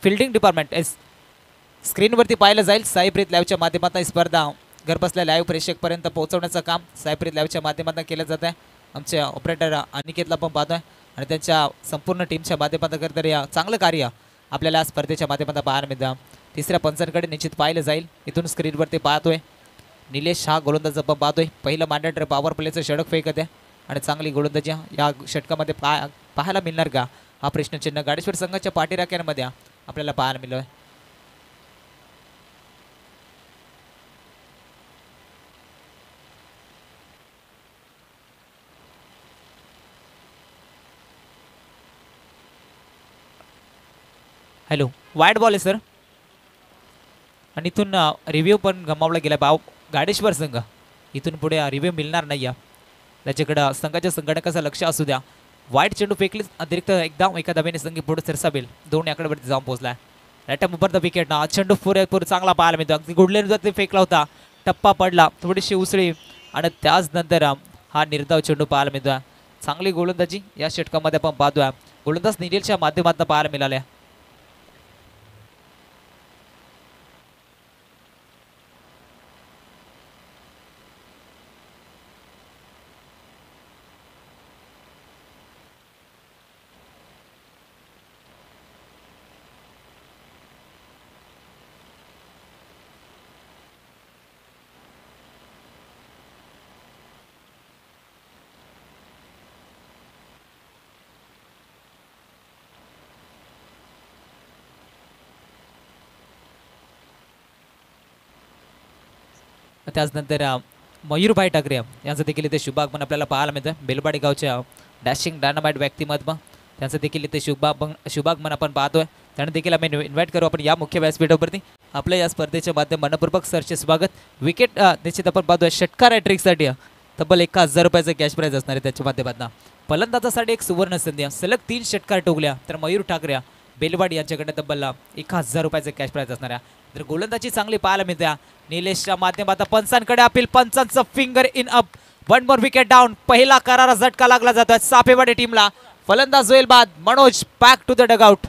फिल्डिंग डिपार्टमेंट स्क्रीनवरती पाहिलं जाईल. साईप्रीत लाईव्हच्या माध्यमातून ही स्पर्धा घरबसल्या लाईव्ह प्रेक्षकपर्यंत पोहोचवण्याचं काम साईप्रीत लाईव्हच्या माध्यमातून केलं जात आहे. आमचे ऑपरेटर अनिकेतला पण पाहतोय आणि त्यांच्या संपूर्ण टीमच्या माध्यमातून करत या चांगलं कार्य आपल्याला या स्पर्धेच्या माध्यमातून पाहायला मिळतं. तिसऱ्या पंचांकडे निश्चित पाहिलं जाईल. इथून स्क्रीनवरती पाहतोय निलेश हा गोलंदाज पण पाहतोय. पहिलं मॅन्डेटरी पॉवर प्लेचं षटक फेकत आहे आणि चांगली गोलंदाजी या षटकामध्ये पाहायला मिळणार का हा प्रश्नचिन्ह गाडेश्वर संघाच्या पाठीराख्यांमध्ये आपल्याला पाहायला मिळालं आहे. हॅलो, वाईड बॉल आहे सर आणि इथून रिव्ह्यू पण गमावला गेला. गाडेश्वर संघ इथून पुढे रिव्ह्यू मिळणार नाही. त्याच्याकडं संघाच्या संघटकाचं लक्ष असू द्या. वाईट चेंडू फेकली अतिरिक्त एका धाब्याने संघ पुढे सरसावेल. 2 आकड्यावरती जाऊन पोहोचला. राईट ओव्हर द विकेट ना चेंडू पुरेपूर चांगला पाहायला मिळतो. अगदी गुडलेन फेकला होता, टप्पा पडला, थोडीशी उसळी आणि त्याच नंतर हा निर्धाव चेंडू पाहायला मिळतो. चांगली गोलंदाजी या षटकामध्ये आपण पाहतोय. गोलंदाज निलेशच्या माध्यमातून पाहायला मिळाल्या. त्याचनंतर मयूरभाई ठाकरे यांचं देखील इथे शुभागमन आपल्याला पाहायला मिळतं. बेलबाडी गावच्या डॅशिंग डायनामाइट व्यक्तिमत्व त्यांचं देखील इथे शुभागमन आपण पाहतोय. त्यांना देखील आम्ही इन्व्हाइट करू आपण या मुख्य व्यासपीठावरती. आपल्या या स्पर्धेच्या माध्यम मनपूर्वक सरचे स्वागत. विकेट निश्चित आपण पाहतोय षटकार हॅट्रिकसाठी तब्बल 1000 रुपयाचं कॅश प्राईज असणार आहे त्याच्या माध्यमातून. फलंदाजासाठी एक सुवर्ण संधी. सलग 3 षटकार ठोकल्या तर मयूर ठाकरे बेलवाडी यांच्याकडे तब्बल 1000 रुपयाचं कॅश प्राईज असणार आहे. तर गोलंदाजी चांगली पाहायला मिळते निलेशच्या माध्यमातून. पंचांकडे अपील, पंचांचं finger in up. 1 more wicket down. पहिला करारा झटका लागला जातोय सापेवाडी टीमला. फलंदाज होईल बाद. Manoj back to the dugout.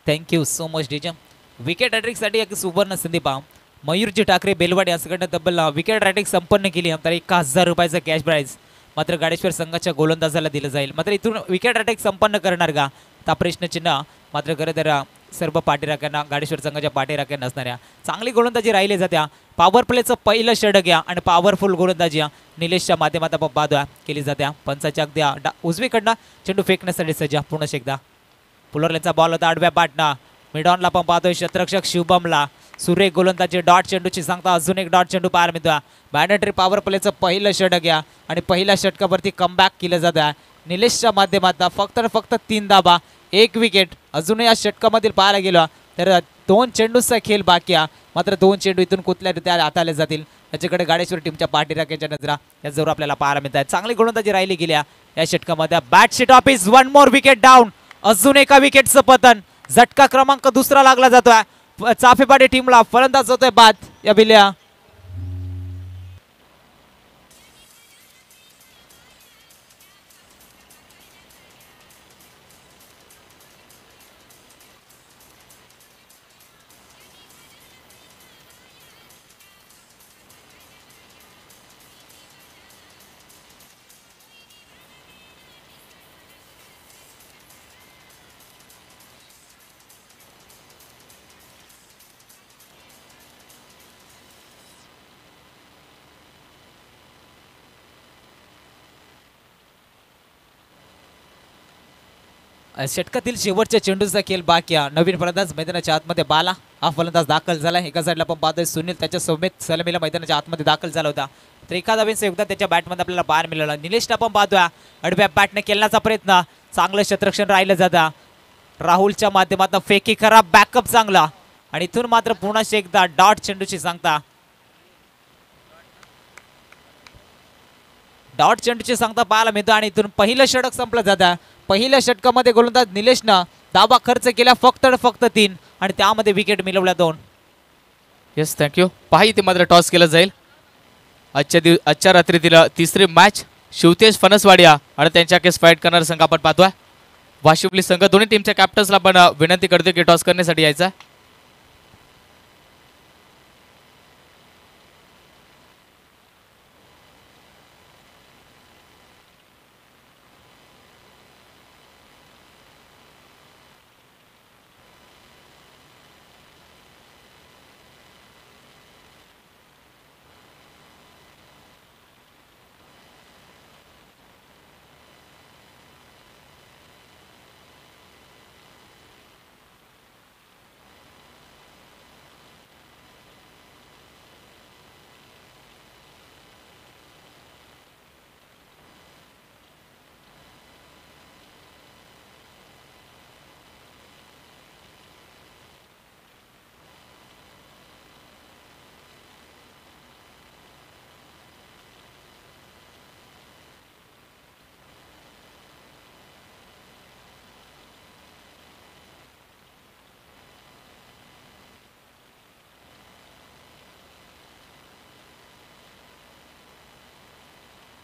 Thank you so much DJ. Wicket हॅट्रिकसाठी एक सुवर्ण संधी पहा. मयूरजी ठाकरे बेलवाडी यांच्याकडनं तब्बल विकेट हॅट्रिक संपन्न केली तर 1000 रुपयाचं कॅश प्राईज मात्र गाडेश्वर संघाच्या गोलंदाजाला दिलं जाईल. मात्र इथून विकेट हॅट्रिक संपन्न करणार का हा प्रश्नचिन्ह मात्र खरं तर सर्व पाठीराख्यांना गाडेश्वर संघाच्या पाठीराख्यांना असणाऱ्या. चांगली गोलंदाजी राहिली जात्या. पॉवर प्लेचं पहिलं षटक या आणि पॉवरफुल गोलंदाजी निलेशच्या माध्यमात आपण पाहतोय केली जात्या. पंचाच्या अगदी उजवीकडनं चेंडू फेकण्यासाठी सज्ज. पुन्हा एकदा पुलरलेचा बॉल होता आडव्या बॅटना. मिडॉनला पण पाहतोय शतरक्षक शुभमला. सुरेख गोलंदाजी. डॉट चेंडूची सांगता अजून एक डॉट चेंडू पाहायला मिळतोय. मॅन्डेटरी पॉवर प्लेचं पहिलं षटक या आणि पहिल्या षटकावरती कमबॅक केलं जात आहे निलेशच्या माध्यमातून. फक्त 3 धाबा 1 विकेट. अजूनही या षटकामधील पाहायला गेलो तर 2 चेंडूचा खेळ बाकी आहे. मात्र 2 चेंडू इथून कुठल्यारित्या हाताळले जातील याच्याकडे गाडेश्वर टीमच्या पाठीराख्याच्या नजरा याच्यावर आपल्याला पाहायला मिळत आहे. चांगली गोलंदाजी राहिली गेल्या या षटकामध्ये. बॅटशीट ऑफिस. 1 more wicket down. अजून एका विकेटचं पतन. झटका क्रमांक 2 लागला जातोय चाफेवाडी टीमला. फलंदाज होतोय बाद या बिल्या. षटकातील शेवटच्या चेंडूचा खेळ बाकी. नवीन फलंदाज मैदानाच्या आतमध्ये बाला हा फलंदाज दाखल झाला. एका साईडला पण पाहतोय सुनील त्याच्या समेत सलमीला मैदानाच्या आतमध्ये दाखल झाला होता. तर एका धावेचं योगदान त्याच्या बॅटमध्ये आपल्याला पाहायला मिळालं. निलेशला पण पाहतोय आडव्या बॅटने केल्याचा प्रयत्न. चांगलं क्षेत्ररक्षण राहिलं जातं राहुलच्या माध्यमातून. फेकी खराब. बॅकअप चांगला आणि इथून मात्र पुन्हा एकदा डॉट चेंडूची सांगता. डॉट चेंडूची सांगता पाहायला मिळतो आणि इथून पहिलं षटक संपलं जातं. पहिल्या षटकामध्ये गोलंदाज निलेशनं धावा खर्च केला फक्त 3 आणि त्यामध्ये विकेट मिळवल्या 2. Yes thank you. पहा इथे मात्र टॉस केलं जाईल. आजच्या रात्रीतील तिसरी मॅच शिवतेज फणसवाडिया आणि त्यांच्या केस फाईट करणारा संघ आपण पाहतोय वाशिवली संघ. दोन्ही टीमच्या कॅप्टन्सला पण विनंती करतो की टॉस करण्यासाठी यायचा.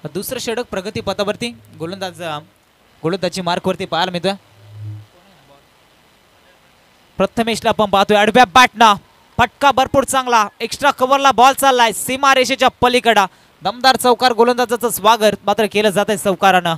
दुसरं षटक प्रगती पथावरती. गोलंदाजी मार्कवरती पाहायला मिळतोय. प्रथमेशला पण पाहतोय आडव्या बॅटना. फटका भरपूर चांगला. एक्स्ट्रा कव्हरला बॉल चाललाय सीमारेषेच्या पलीकडा. दमदार चौकार गोलंदाजाचं स्वागत मात्र केलं जात आहे चौकारानं.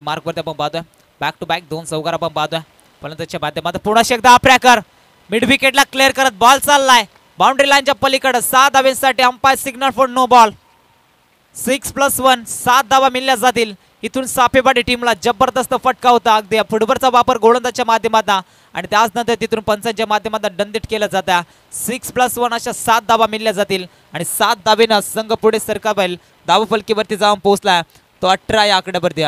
मार्कवरती आपण पाहतोय बॅक टू बॅक 2 चौकार आपण पाहतोय फलंदाजीच्या माध्यमातून पुन्हा एकदा प्रॅकर मिड विकेटला क्लिअर करत बॉल चाललाय बाउंड्री लाईनच्या पलीकडे 6 धावांसाठी umpire signal for no ball 6+1 7 धावा मिळल्या जातील इथून सापेवाडी टीमला जबरदस्त फटका होता अगदी फुटबॉलचा वापर गोलंदाजच्या माध्यमातून आणि त्याचनंतर तिथून पंचांच्या माध्यमातून दंडित केलं जातं 6+1 अशा 7 धावा मिळल्या जातील आणि 7 धावेनं संघ पुढे सरकावेल धावफलकीवरती जाऊन पोहोचला तो 18 या आकड्यावरती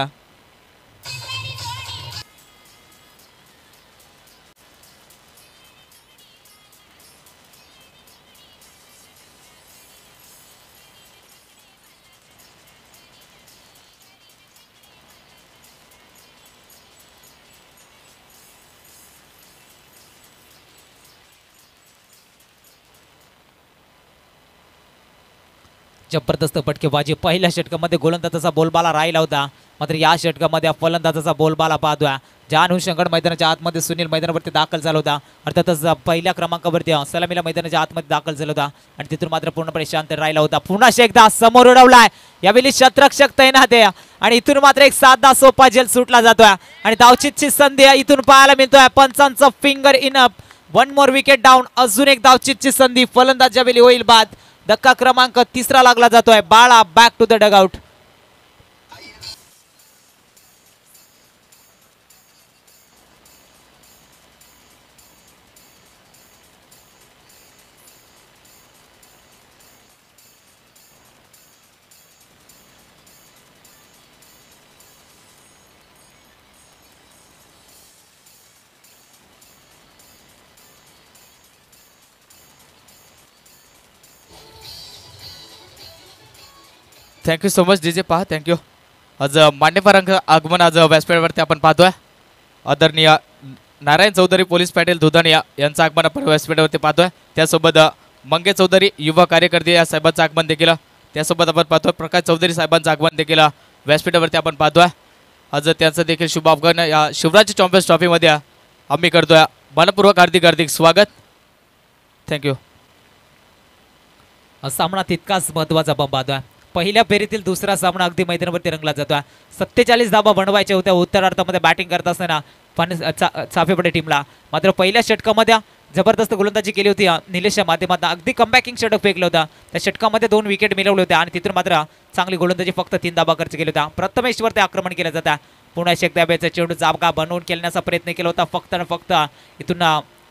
जबरदस्त फटकेबाजी पहिल्या षटकामध्ये गोलंदाजाचा बोलबाला राहिला होता मात्र या षटकामध्ये फलंदाजाचा बोलबाला पाहतोय ज्या अनुषंगाने मैदानाच्या आतमध्ये सुनील मैदानावरती दाखल झाला होता अर्थातच पहिल्या क्रमांकावरती सलामीला मैदानाच्या आतमध्ये दाखल झाला होता आणि तिथून मात्र पूर्णपणे शांत राहिला होता पुन्हा एकदा समोर उडवलाय यावेळी शतरक्षक तैनात आहे आणि इथून मात्र एक साधा सोपा झेल सुटला जातोय आणि धावचीतची संधी इथून पाहायला मिळतोय पंचांचं finger in up 1 more wicket down अजून एक धावचीतची संधी फलंदाज यावेळी होईल बाद धक्का क्रमांक 3 लागला जातोय Bala back to the dugout thank you so much DJ पहा थँक्यू आज मान्यवरांक आगमन आज व्यासपीठावरती आपण पाहतोय आदरणीय नारायण चौधरी पोलीस पाटील दुधानिया यांचं आगमन आपण व्यासपीठावरती पाहतोय त्यासोबत मंगे चौधरी युवा कार्यकर्ते या साहेबांचं आगमन देखील त्यासोबत आपण पाहतोय प्रकाश चौधरी साहेबांचं आगमन देखील व्यासपीठावरती आपण पाहतोय आज त्यांचं देखील शुभ आगमन या शिवराज चॅम्पियन्स ट्रॉफीमध्ये आम्ही करतोय मनपूर्वक हार्दिक स्वागत थँक्यू सामना तितकाच महत्वाचा आपण पाहतोय पहिल्या फेरीतील दुसरा सामना अगदी मैदानावरती रंगला जातोय 47 धावा बनवायच्या होत्या उत्तरार्धामध्ये बॅटिंग करत असताना चाफेवाडी टीमला मात्र पहिल्या षटकामध्ये जबरदस्त गोलंदाजी केली होती निलेशच्या माध्यमातून अगदी कमबॅकिंग षटक फेकलं होतं त्या षटकामध्ये 2 विकेट मिळवले होते आणि तिथून मात्र चांगली गोलंदाजी फक्त 3 धावा खर्च केली होत्या प्रथमेशवर ते आक्रमण केलं जातं पुन्हा एकदा बॅटचा चेंडू जागा बनवून खेळण्याचा प्रयत्न केला होता फक्त आणि फक्त इथून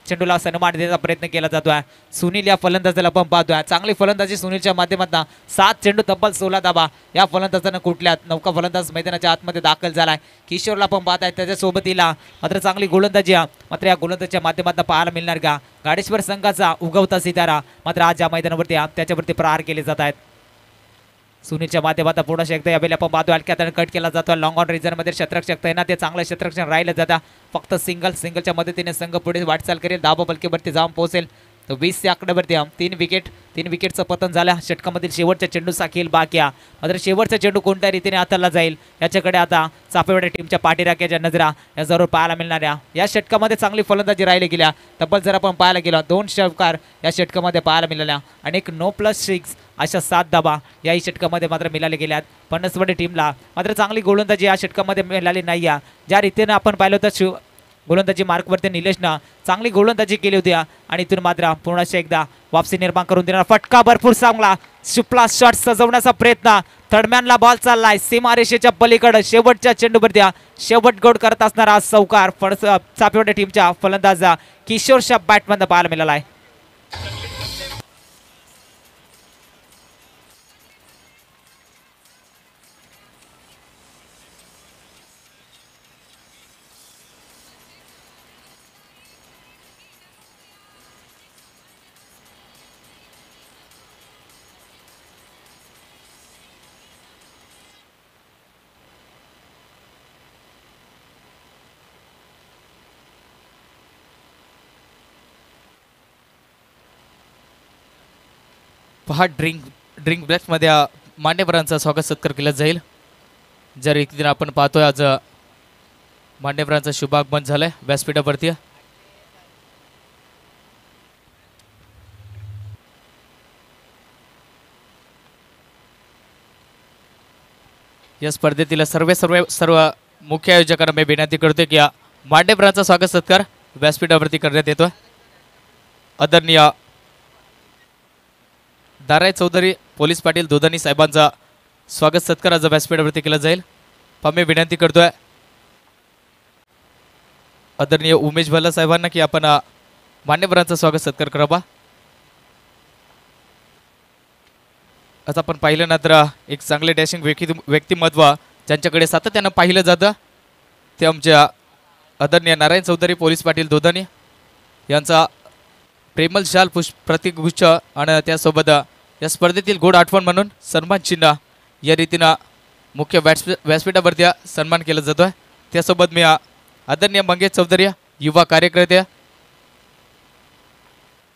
चेंडूला सन्मान देण्याचा प्रयत्न केला जातोय सुनील या फलंदाजाला आपण पाहतोय चांगली फलंदाजी सुनीलच्या माध्यमातून 7 चेंडू तब्बल 16 धावा या फलंदाजानं कुठल्यात नौका फलंदाज मैदानाच्या आतमध्ये दाखल झालाय किशोरला पण पाहताय त्याच्यासोबतीला मात्र चांगली गोलंदाजी मात्र या गोलंदाजीच्या माध्यमातून पाहायला मिळणार का गाडेश्वर संघाचा उगवता सितारा मात्र आज या मैदानावरती त्याच्यावरती प्रहार केले जात आहेत सुनीलच्या माध्यमातून पुन्हा एकदा यावेळी आपण पाहतो हलक्यात कट केला जातो लॉंग ऑन रिझनमध्ये शतरक्षक तैनात ते चांगलं शतरक्षक राहिलं जातं फक्त सिंगलच्या मदतीने संघ पुढे वाटचाल करेल धावा बलकेवरती जाऊन पोहोचेल तो 20 या आकड्यावरती 3 विकेटचं पतन झालं षटकामधील शेवटच्या चेंडूचा खेळ बाकी मात्र शेवटचा चेंडू कोणत्या रीतीने हाताळला जाईल याच्याकडे आता चापेवाडी टीमच्या पाठीराख्याच्या नजरा या जरूर पाहायला मिळणाऱ्या या षटकामध्ये चांगली फलंदाजी राहिली गेल्या तब्बल जर आपण पाहायला गेलो 2 षटकार या षटकामध्ये पाहायला मिळाल्या आणि एक 9+6 अशा 7 धावा याही षटकामध्ये मात्र मिळाले गेल्यात पन्नासवाडी टीमला मात्र चांगली गोलंदाजी या षटकामध्ये मिळाली नाही ज्या रीतीने आपण पाहिलं होतं गोलंदाजी मार्कवरती निलेशनं चांगली गोलंदाजी केली होती आणि इथून मात्र पुन्हा एकदा वापसी निर्माण करून देणार फटका भरपूर चांगला शुपला शॉट सजवण्याचा प्रयत्न थर्डमॅनला बॉल चाललाय सीमारेषेच्या पलीकडे शेवटच्या चेंडूवरती शेवट गोड करत असणारा चौकार चापेवाडी टीमच्या फलंदाज किशोरच्या बॅटमध्ये पाहायला मिळाला आहे पहा ड्रिंक ब्रेक्समध्ये मान्यवरांचा स्वागत सत्कार केला जाईल ज्या रीतीने आपण पाहतोय आज मान्यवरांचं शुभागमन झालंय व्यासपीठावरती या स्पर्धेतील सर्व मुख्य आयोजकांना मी विनंती करतो की या मान्यवरांचा स्वागत सत्कार व्यासपीठावरती करण्यात येतो। आदरणीय दाराई चौधरी पोलीस पाटील दोदानी साहेबांचा स्वागत सत्कार आज व्यासपीठावरती केला जाईल। मी विनंती करतोय आदरणीय उमेश भल्ला साहेबांना की आपण मान्यवरांचा स्वागत सत्कार करावा। आता आपण पाहिलं ना तर एक चांगले डॅशिंग व्यक्तिमत्व ज्यांच्याकडे सातत्यानं पाहिलं जातं ते आमच्या आदरणीय नारायण चौधरी पोलीस पाटील दोदानी यांचा प्रेमल शाल प्रतिगुच्छ आणि त्यासोबत या स्पर्धेतील गोड आठवण म्हणून सन्मान चिन्ह या रीतीनं मुख्य व्यासपीठावरती सन्मान केला जातो आहे। त्यासोबत मी आदरणीय मंगेश चौधरी युवा कार्यकर्ते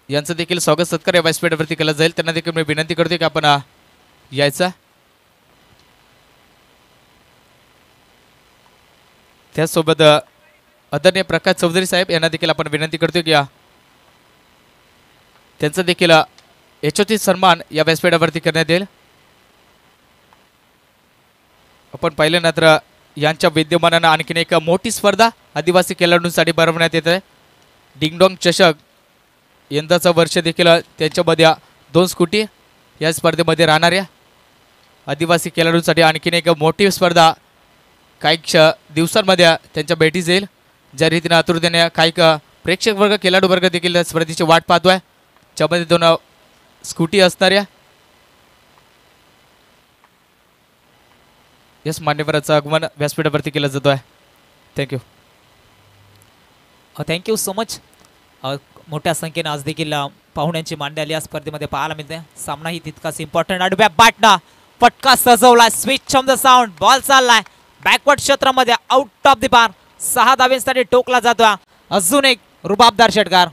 यांचं देखील स्वागत सत्कार या व्यासपीठावरती केला जाईल। त्यांना देखील मी विनंती करतो की आपण यायचा। त्यासोबत आदरणीय प्रकाश चौधरी साहेब यांना देखील आपण विनंती करतो की त्यांचा देखील यशोचित सन्मान या व्यासपीठावरती करण्यात येईल। आपण पाहिलं ना तर यांच्या विद्यमानानं आणखीन एक मोठी स्पर्धा आदिवासी खेळाडूंसाठी भरवण्यात येत आहे। डिंगडोंग चषक यंदाचं वर्ष देखील त्यांच्यामध्ये 2 स्कूटी या स्पर्धेमध्ये राहणाऱ्या आदिवासी खेळाडूंसाठी आणखीन एक मोठी स्पर्धा काही दिवसांमध्ये त्यांच्या भेटीस येईल। ज्या रीतीने आतुरतेने काही प्रेक्षक वर्ग खेळाडू वर्ग देखील स्पर्धेची वाट पाहतोय। ज्यामध्ये 2 स्कूटी असणाऱ्या यस मान्यवरांचं आगमन व्यासपीठावरती केलं जातो आहे। Thank you thank you so much. मोठ्या संख्येने आज देखील पाहुण्यांची मांडणी या स्पर्धेमध्ये पाहायला मिळते। सामनाही तितकाच इम्पॉर्टंट। आडव्या बॅटना फटका सजवलाय, switch on the sound, ball चाललाय बॅकवर्ड क्षेत्रामध्ये आउट ऑफ द बार। 6 धावांसाठी टोकला जातोय अजून एक रुबाबदार षटकार।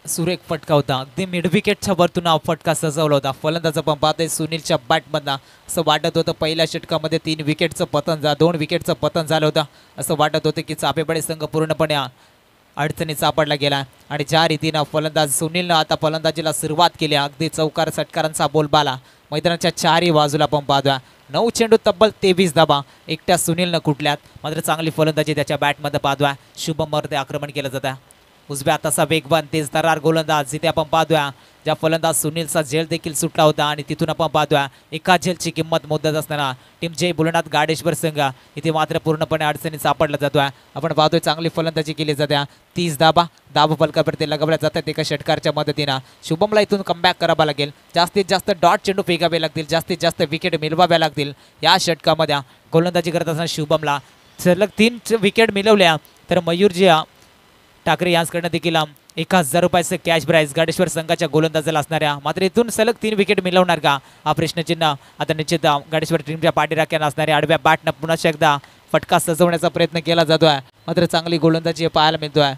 सुरेख फटका होता, अगदी मिड विकेटच्या वरतून हा फटका सजवला होता। फलंदाज आपण पाहतोय सुनीलच्या बॅटमधनं असं वाटत होतं पहिल्या षटकामध्ये 2 विकेटचं पतन झालं होतं। असं वाटत होतं की चापेबळे संघ पूर्णपणे अडचणीत सापडला गेला आणि ज्या रीतीनं फलंदाज सुनीलनं आता फलंदाजीला सुरुवात केली, अगदी चौकार षटकारांचा बोलबाला मैदानाच्या 4ही बाजूला आपण पाहतोय। 9 चेंडू तब्बल 23 धावा एकट्या सुनीलनं कुठल्यात, मात्र चांगली फलंदाजी त्याच्या बॅटमध्ये पाहतोय। शुभमवर ते आक्रमण केलं जातं। उजव्या हाताचा वेगवान तेज दरार गोलंदाज जिथे आपण पाहतोय ज्या फलंदाज सुनीलचा झेल देखील सुटला होता आणि तिथून आपण पाहतोय एका झेलची किंमत मोदत असताना टीम जय बुलढाणा गाडेश्वर संघ इथे मात्र पूर्णपणे अडचणीत सापडला जातोय। आपण पाहतोय चांगली फलंदाजी केली जाते। 30 धाबा फलकावरती लगावल्या जातात एका षटकारच्या मदतीनं। शुभमला इथून कमबॅक करावा लागेल, जास्तीत जास्त डॉट चेंडू फेकावे लागतील, जास्तीत जास्त विकेट मिळवाव्या लागतील। या षटकामध्ये गोलंदाजी करत असताना शुभमला सलग 3 विकेट मिळवल्या तर मयूरजी ठाकरे यांच्याकडनं देखील 1000 रुपयाचं कॅश प्राइज गाडेश्वर संघाच्या गोलंदाजाला असणाऱ्या, मात्र इथून सलग 3 विकेट मिळवणार का हा प्रश्नचिन्ह आता निश्चित गाडेश्वर टीमच्या पाठीराख्यानं असणाऱ्या आडव्या बॅटनं पुन्हा एकदा फटका सजवण्याचा प्रयत्न केला जातोय, मात्र चांगली गोलंदाजी पाहायला मिळतोय।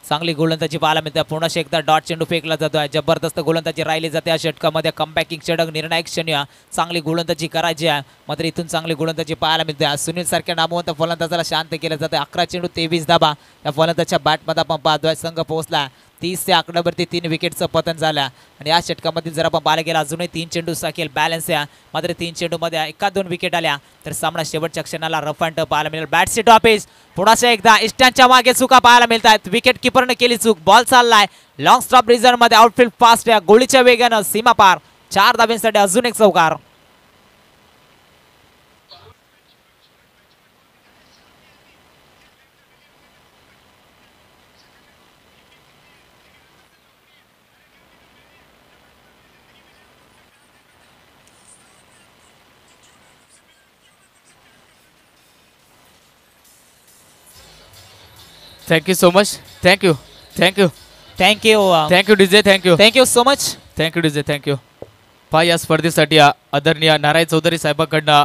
चांगली गोलंदाजी पाहायला मिळते। पुन्हा एकदा डॉट चेंडू फेकला जातोय, जबरदस्त गोलंदाजी राहिली जाते या षटकामध्ये। कमबॅकिंग षटक निर्णायक क्षणी चांगली गोलंदाजी करायची आहे, मात्र इथून चांगली गोलंदाजी पाहायला मिळते। सुनील सारख्या नामवंत फलंदाजाला शांत केलं जातं। 11 चेंडू 23 धावा या फलंदाजच्या बॅटमध्ये आपण पाहतोय। संघ पोहोचला 30 या आकड्यावरती 3 विकेटचं पतन झालं आणि या षटकामध्ये जर आपण पाहायला गेला अजूनही 3 चेंडू साकेल बॅलन्स आहे, मात्र 3 चेंडूमध्ये 1-2 विकेट आल्या तर सामना शेवटच्या क्षणाला रफ अँड टफ पाहायला मिळेल। बॅट सीट ऑफिस पुन्हा एकदा इष्टांच्या मागे चुका पाहायला मिळत आहेत। विकेट किपरने केली चूक, बॉल चाललाय लॉंग स्टॉप रिझर्व मध्ये, आउटफील्ड फास्ट या गोळीच्या वेगानं सीमा पार। 4 धाब्यांसाठी अजून एक चौकार। Thank you so much. Thank you thank you thank you thank you DJ. Thank you thank you so much. Thank you DJ. Thank you. या स्पर्धेसाठी आदरणीय नारायण चौधरी साहेबांकडनं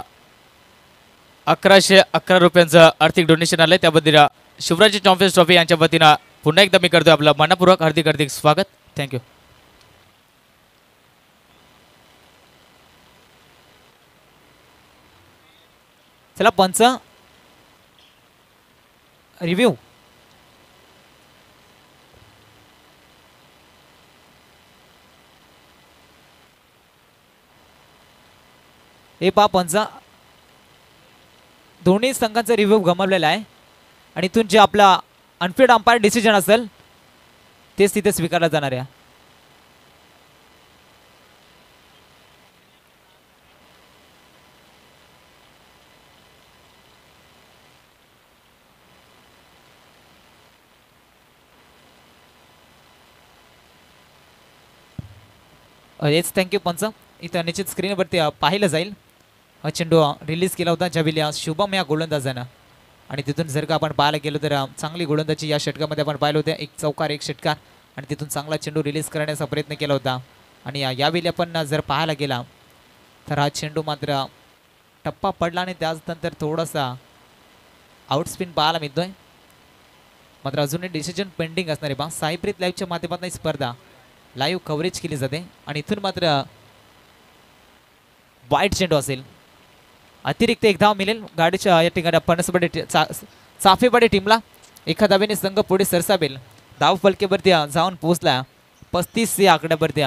1111 रुपयांचं आर्थिक डोनेशन आलंय, त्याबद्दल शिवराज चॅम्पियन्स ट्रॉफी यांच्या वतीनं पुन्हा एकदा मी करतोय आपलं मनपूर्वक हार्दिक हार्दिक स्वागत. थँक्यू. चला पंच रिव्ह्यू. हे पहा पंच, दोन्ही संघांचा रिव्ह्यू गमावलेला आहे आणि इथून जे आपला अनफिल्ड अंपायर डिसिजन असेल तेच तिथे स्वीकारला जाणार आहे. येस थँक्यू पंच. इथं निश्चित स्क्रीनवरती पाहिलं जाईल हा चेंडू रिलीज केला होता ज्यावेळी शुभम या गोलंदाजानं, आणि तिथून जर का आपण पाहायला गेलो तर चांगली गोलंदाजी या षटकामध्ये आपण पाहिलं होतं. एक चौकार एक षटकार आणि तिथून चांगला चेंडू रिलीज करण्याचा प्रयत्न केला होता. आणि यावेळी आपण जर पाहायला गेला तर हा चेंडू मात्र टप्पा पडला आणि त्यानंतर थोडासा आउटस्पिन पाहायला मिळतोय. मात्र अजूनही डिसिजन पेंडिंग असणार आहे. साईप्रीत लाईव्हच्या माध्यमातून ही स्पर्धा लाईव्ह कव्हरेज केली जाते आणि इथून मात्र वाईट चेंडू असेल. अतिरिक्त एक धाव मिळेल गाडीच्या या ठिकाणी पणसबडे चाफेवाडी टीमला. एका धावेने संघ पुढे सरसावेल. धाव फलकेवरती जाऊन पोहोचला 35 या आकड्यावरती.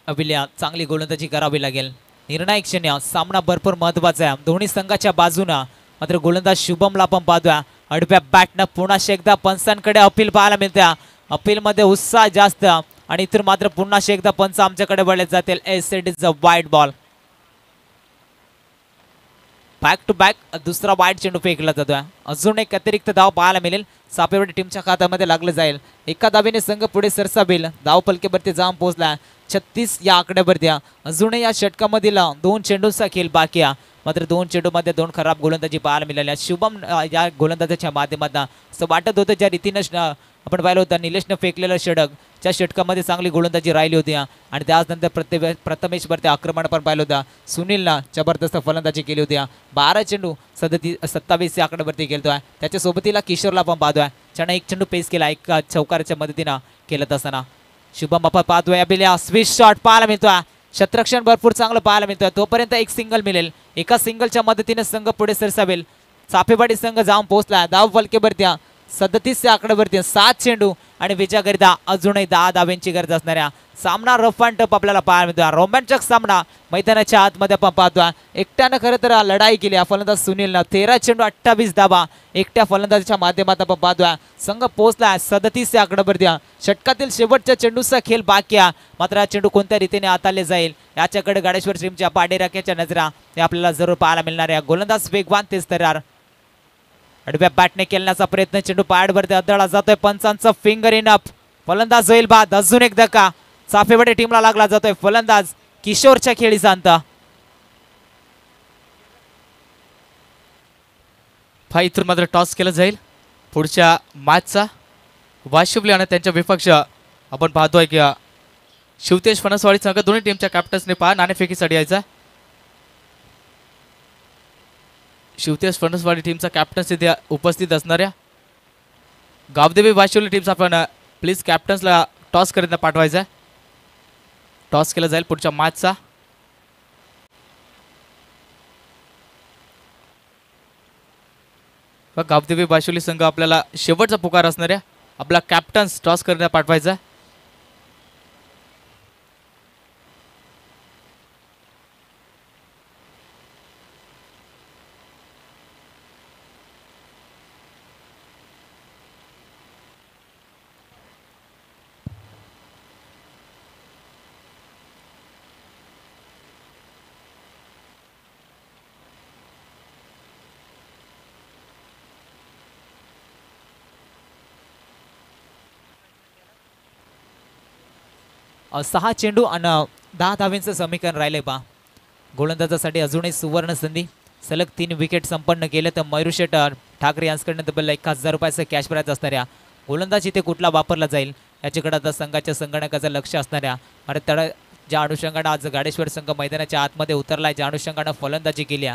अभिल्या चांगली गोलंदाजी करावी लागेल. निर्णायक क्षणी सामना भरपूर महत्वाचा आहे दोन्ही संघाच्या बाजूनं. मात्र गोलंदाज शुभमला पण पाहतोय आडव्या बॅटनं पुन्हा एकदा पंचांकडे अपील पाहायला मिळते. अपीलमध्ये उत्साह जास्त आणि इथून मात्र पुन्हा एकदा पंच आमच्याकडे वळले जातील. एस इट इज अ वाईट बॉल. बॅक टू बॅक दुसरा वाईट चेंडू फेकला जातोय. अजून एक अतिरिक्त धाव पाहायला मिळेल. सापेवाडी टीमच्या खात्यामध्ये लागलं जाईल. एका धावेने संघ पुढे सरसावेल. धाव फलकेवरती जाऊन पोहोचला 36 या आकड्यावरती. अजूनही या षटकामधील 2 चेंडूंचा खेळ बाकी आहे. मात्र 2 चेंडूमध्ये 2 खराब गोलंदाजी पाहायला मिळाल्या. शुभम या गोलंदाजाच्या माध्यमातून असं वाटत होतं ज्या रीतीनं आपण पाहिलं होतं निलेशनं फेकलेलं षटक त्या षटकामध्ये चांगली गोलंदाजी राहिली होती आणि त्यानंतर प्रथमेशवरती आक्रमण पण पाहिलं होतं. सुनीलनं जबरदस्त फलंदाजी केली होती. 12 चेंडू 27 या आकड्यावरती खेळतोय. त्याच्या सोबतीला किशोरला पण पाहतोय. त्यानं एक चेंडू पेस केला एक चौकाराच्या मदतीनं खेळत असताना. शुभम आपण पाहतोय अभिल्या स्विच शॉट पाहायला मिळतोय. क्षेत्ररक्षण भरपूर चांगलं पाहायला मिळतोय. तोपर्यंत एक सिंगल मिळेल. एका सिंगलच्या मदतीने संघ पुढे सरसावेल. चाफेवाडी संघ जाऊन पोहोचला. धाव फलकेवरती 37 या आकड्यावरती 7 चेंडू आणि विजयाकरिता अजूनही 10 धाव्यांची गरज असणाऱ्या सामना रफ अँड टफ आपल्याला पाहायला मिळतो. रोमांचक सामना मैदानाच्या आतमध्ये आपण पाहतोय. एकट्यानं खरं तर लढाई केली फलंदाज सुनीलनं. 13 चेंडू 28 धावा एकट्या फलंदाजाच्या माध्यमातून आपण पाहतोय. संघ पोहोचला 37 या आकड्यावरती. षटकातील शेवटच्या चेंडूचा खेळ बाकी आहे. मात्र हा चेंडू कोणत्या रीतीने हाताळले जाईल याच्याकडे गाडेश्वर टीमच्या पाडेराख्याच्या नजरा ते आपल्याला जरूर पाहायला मिळणार आहे. गोलंदाज वेगवान तेच तयार. आडव्या बॅटने खेळण्याचा प्रयत्न. चेंडू पॅडवरती अदळला जातोय. पंचांचा फिंगर इन अप. फलंदाज होईल बाद. अजून एक धक्का चाफेवाडी टीमला लागला जातोय. फलंदाज किशोरच्या खेळीचा अंत. इथून मात्र टॉस केलं जाईल पुढच्या मॅचचा. वाशिवली आणि त्यांच्या विपक्ष आपण पाहतोय की शिवतेज फणसवाडी संघ दोन्ही टीमच्या कॅप्टन्सने पहा नाणेफेकीसाठी यायचा. शिवतेज फणसवाडी टीमचा कॅप्टन्स इथे उपस्थित असणाऱ्या गावदेवी वाशिवली टीमचा आपण प्लीज कॅप्टन्सला टॉस करीत पाठवायचा. टॉस केला जाईल पुढच्या मॅचचा. गावदेवी वाशिवली संघ आपल्याला शेवटचा पुकार असणाऱ्या आपला कॅप्टन्स टॉस करण्यात पाठवायचा. सहा चेंडू आणि 10 धाव्यांचं समीकरण राहिले पहा. गोलंदाजासाठी अजूनही सुवर्ण संधी. सलग 3 विकेट संपन्न केले तर मयूरशेठ ठाकरे यांच्याकडनं तब्बल 1000 रुपयाचं कॅश प्राइज असणाऱ्या गोलंदाज इथे कुठला वापरला जाईल याच्याकडे आता संघाच्या संगणकाचं लक्ष असणाऱ्या. अरे ज्या अनुषंगानं आज गाडेश्वर संघ मैदानाच्या आतमध्ये उतरलाय, ज्या अनुषंगानं फलंदाजी केली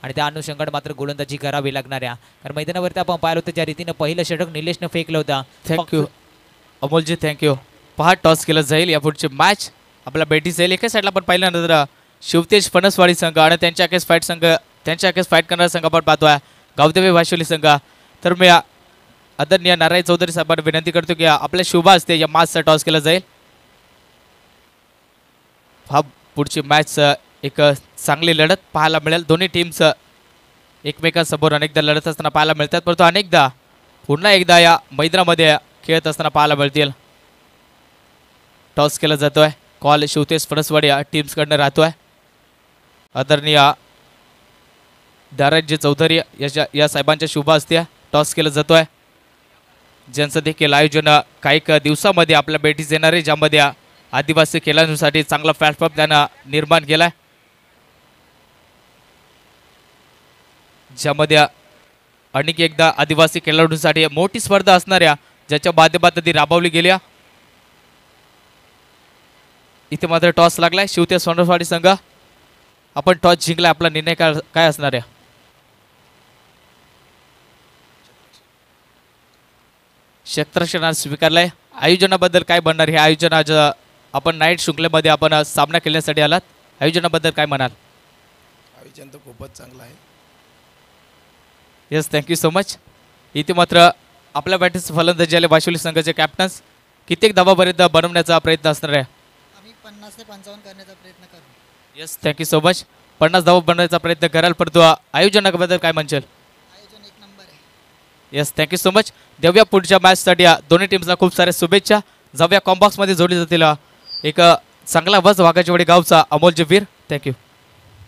आणि त्या अनुषंगाने मात्र गोलंदाजी करावी लागणार आहे. कारण मैदानावरती आपण पाहिलं होतं ज्या रीतीनं पहिलं षटक निलेशनं फेकलं होतं. Thank you Amolji, thank you. पहा टॉस केलं जाईल, या पुढची मॅच आपला बेटी जाईल. एका साईडला आपण पाहिल्यानंतर शिवतेज फणसवाडी संघ आणि त्यांच्या अखेस फाईट करणारा संघ आपण पाहतोय गावदेवी वाशिवली संघ. तर मी आदरणीय नारायण चौधरी साहेबांना विनंती करतो की आपल्या शुभ असते या मॅचचा टॉस केला जाईल. हा पुढची मॅच एक चांगली लढत पाहायला मिळेल. दोन्ही टीम्स एकमेकांसमोर अनेकदा लढत असताना पाहायला मिळतात, परंतु अनेकदा पुन्हा एकदा या मैदानामध्ये खेळत असताना पाहायला मिळतील. टॉस केला जातोय, कॉल शिवतेज फणसवाडी या टीम्सकडनं राहतोय. आदरणीय दाराजी चौधरी या साहेबांच्या शुभ असते टॉस केला जातोय, ज्यांचं देखील आयोजन काही दिवसामध्ये आपल्या भेटीस येणार आहे, ज्यामध्ये आदिवासी खेळाडूंसाठी चांगला प्लॅटफॉर्म त्यांना निर्माण केलाय, ज्यामध्ये अनेक एकदा आदिवासी खेळाडूंसाठी मोठी स्पर्धा असणाऱ्या ज्याच्या माध्यमातून ती राबवली गेल्या. इथे मात्र टॉस लागलाय शिवतेज फणसवाडी संघ. आपण टॉस जिंकलाय, आपला निर्णय काय असणार आहे? क्षेत्ररक्षण स्वीकारलाय. आयोजनाबद्दल काय बनणार? हे आयोजन आज आपण नाईट शृंखलेमध्ये आपण सामना खेळण्यासाठी आलात, आयोजनाबद्दल काय म्हणाल? आयोजन तर खूपच चांगलं आहे. Yes, thank you so much. इथे मात्र आपल्या बॅटिंग फलंदाजी आले वाशिवली संघाचे कॅप्टन्स. कित्येक धावापर्यंत बनवण्याचा प्रयत्न असणार आहे? आम्ही 50 ते 55 करण्याचा प्रयत्न करू. Yes, thank you so much. 50 धावा बनवण्याचा प्रयत्न कराल, परंतु आयोजनाबद्दल काय म्हणशाल? आयोजन एक नंबर आहे. Yes, thank you so much. देऊया पुढच्या मॅचसाठी दोन्ही टीम्सला खूप साऱ्या शुभेच्छा. जाऊया कॉम्बॉक्समध्ये जोडली जातील एक चांगला वज वाघाचीवाडी गावचा अमोलजी वीर. थँक्यू.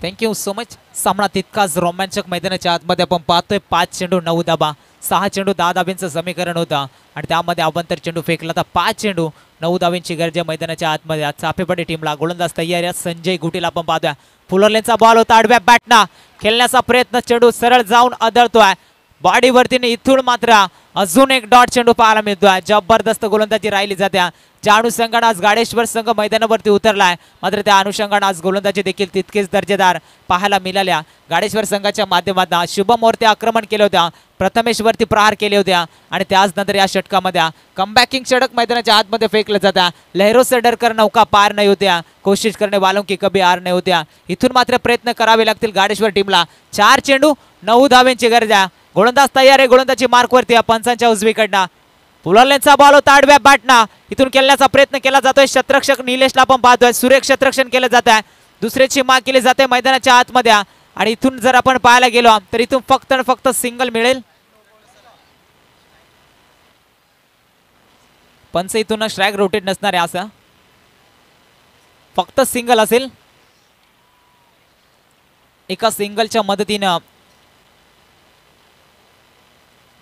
Thank you so much. सामना तितकाच रोमांचक मैदानाच्या आतमध्ये आपण पाहतोय. 5 चेंडू 9 धाबा, 6 चेंडू 10 धाब्यांचं समीकरण होतं आणि त्यामध्ये अवंतर चेंडू फेकला तर 5 चेंडू 9 धाब्यांची गरज आहे मैदानाच्या आतमध्ये. चाफेपडी टीमला गोलंदाज तयार आहे. संजय गुटीला आपण पाहतोय. फुलरलेनचा बॉल होता आडव्या बॅटना, खेळण्याचा प्रयत्न, चेंडू सरळ जाऊन आदळतोय बॉडीवरतीने. इथून मात्र अजून एक डॉट चेंडू पाहायला मिळतोय. जबरदस्त गोलंदाजी राहिली जाते. ज्या अनुषंगाने आज गाडेश्वर संघ मैदानावरती उतरलाय, मात्र त्या अनुषंगाने आज गोलंदाजी देखील तितकेच दर्जेदार पाहायला मिळाल्या. गाडेश्वर संघाच्या माध्यमातून शुभम मोर्ते आक्रमण केले होत्या, प्रथमेशवरती प्रहार केले होत्या आणि त्याच नंतर या षटकामध्ये कमबॅकिंग षटक मैदानाच्या आतमध्ये फेकलं जातं. लहरो से डरकर नौका पार नाही होत्या, कोशिश करणे वालों की कभी हार नाही होत्या. इथून मात्र प्रयत्न करावे लागतील गाडेश्वर टीमला. 4 चेंडू 9 धाव्यांची गरज आहे. गोलंदाज तयार आहे, गोलंदाजी मार्कवरती पंचांच्या उजवीकडनं. फुलरलेनचा बॉल होता आडव्या बॅटना, इथून खेळण्याचा प्रयत्न केला जातोय. क्षेत्ररक्षक निलेशला आपण पाहतोय. सुरेख क्षेत्ररक्षण केलं जात आहे, दुसऱ्याची माग केली जाते मैदानाच्या आतमध्ये आणि इथून जर आपण पाहायला गेलो तर इथून फक्त आणि फक्त सिंगल मिळेल. पंच इथून स्ट्राईक रोटेट नसणार आहे, असं फक्त सिंगल असेल. एका सिंगलच्या मदतीनं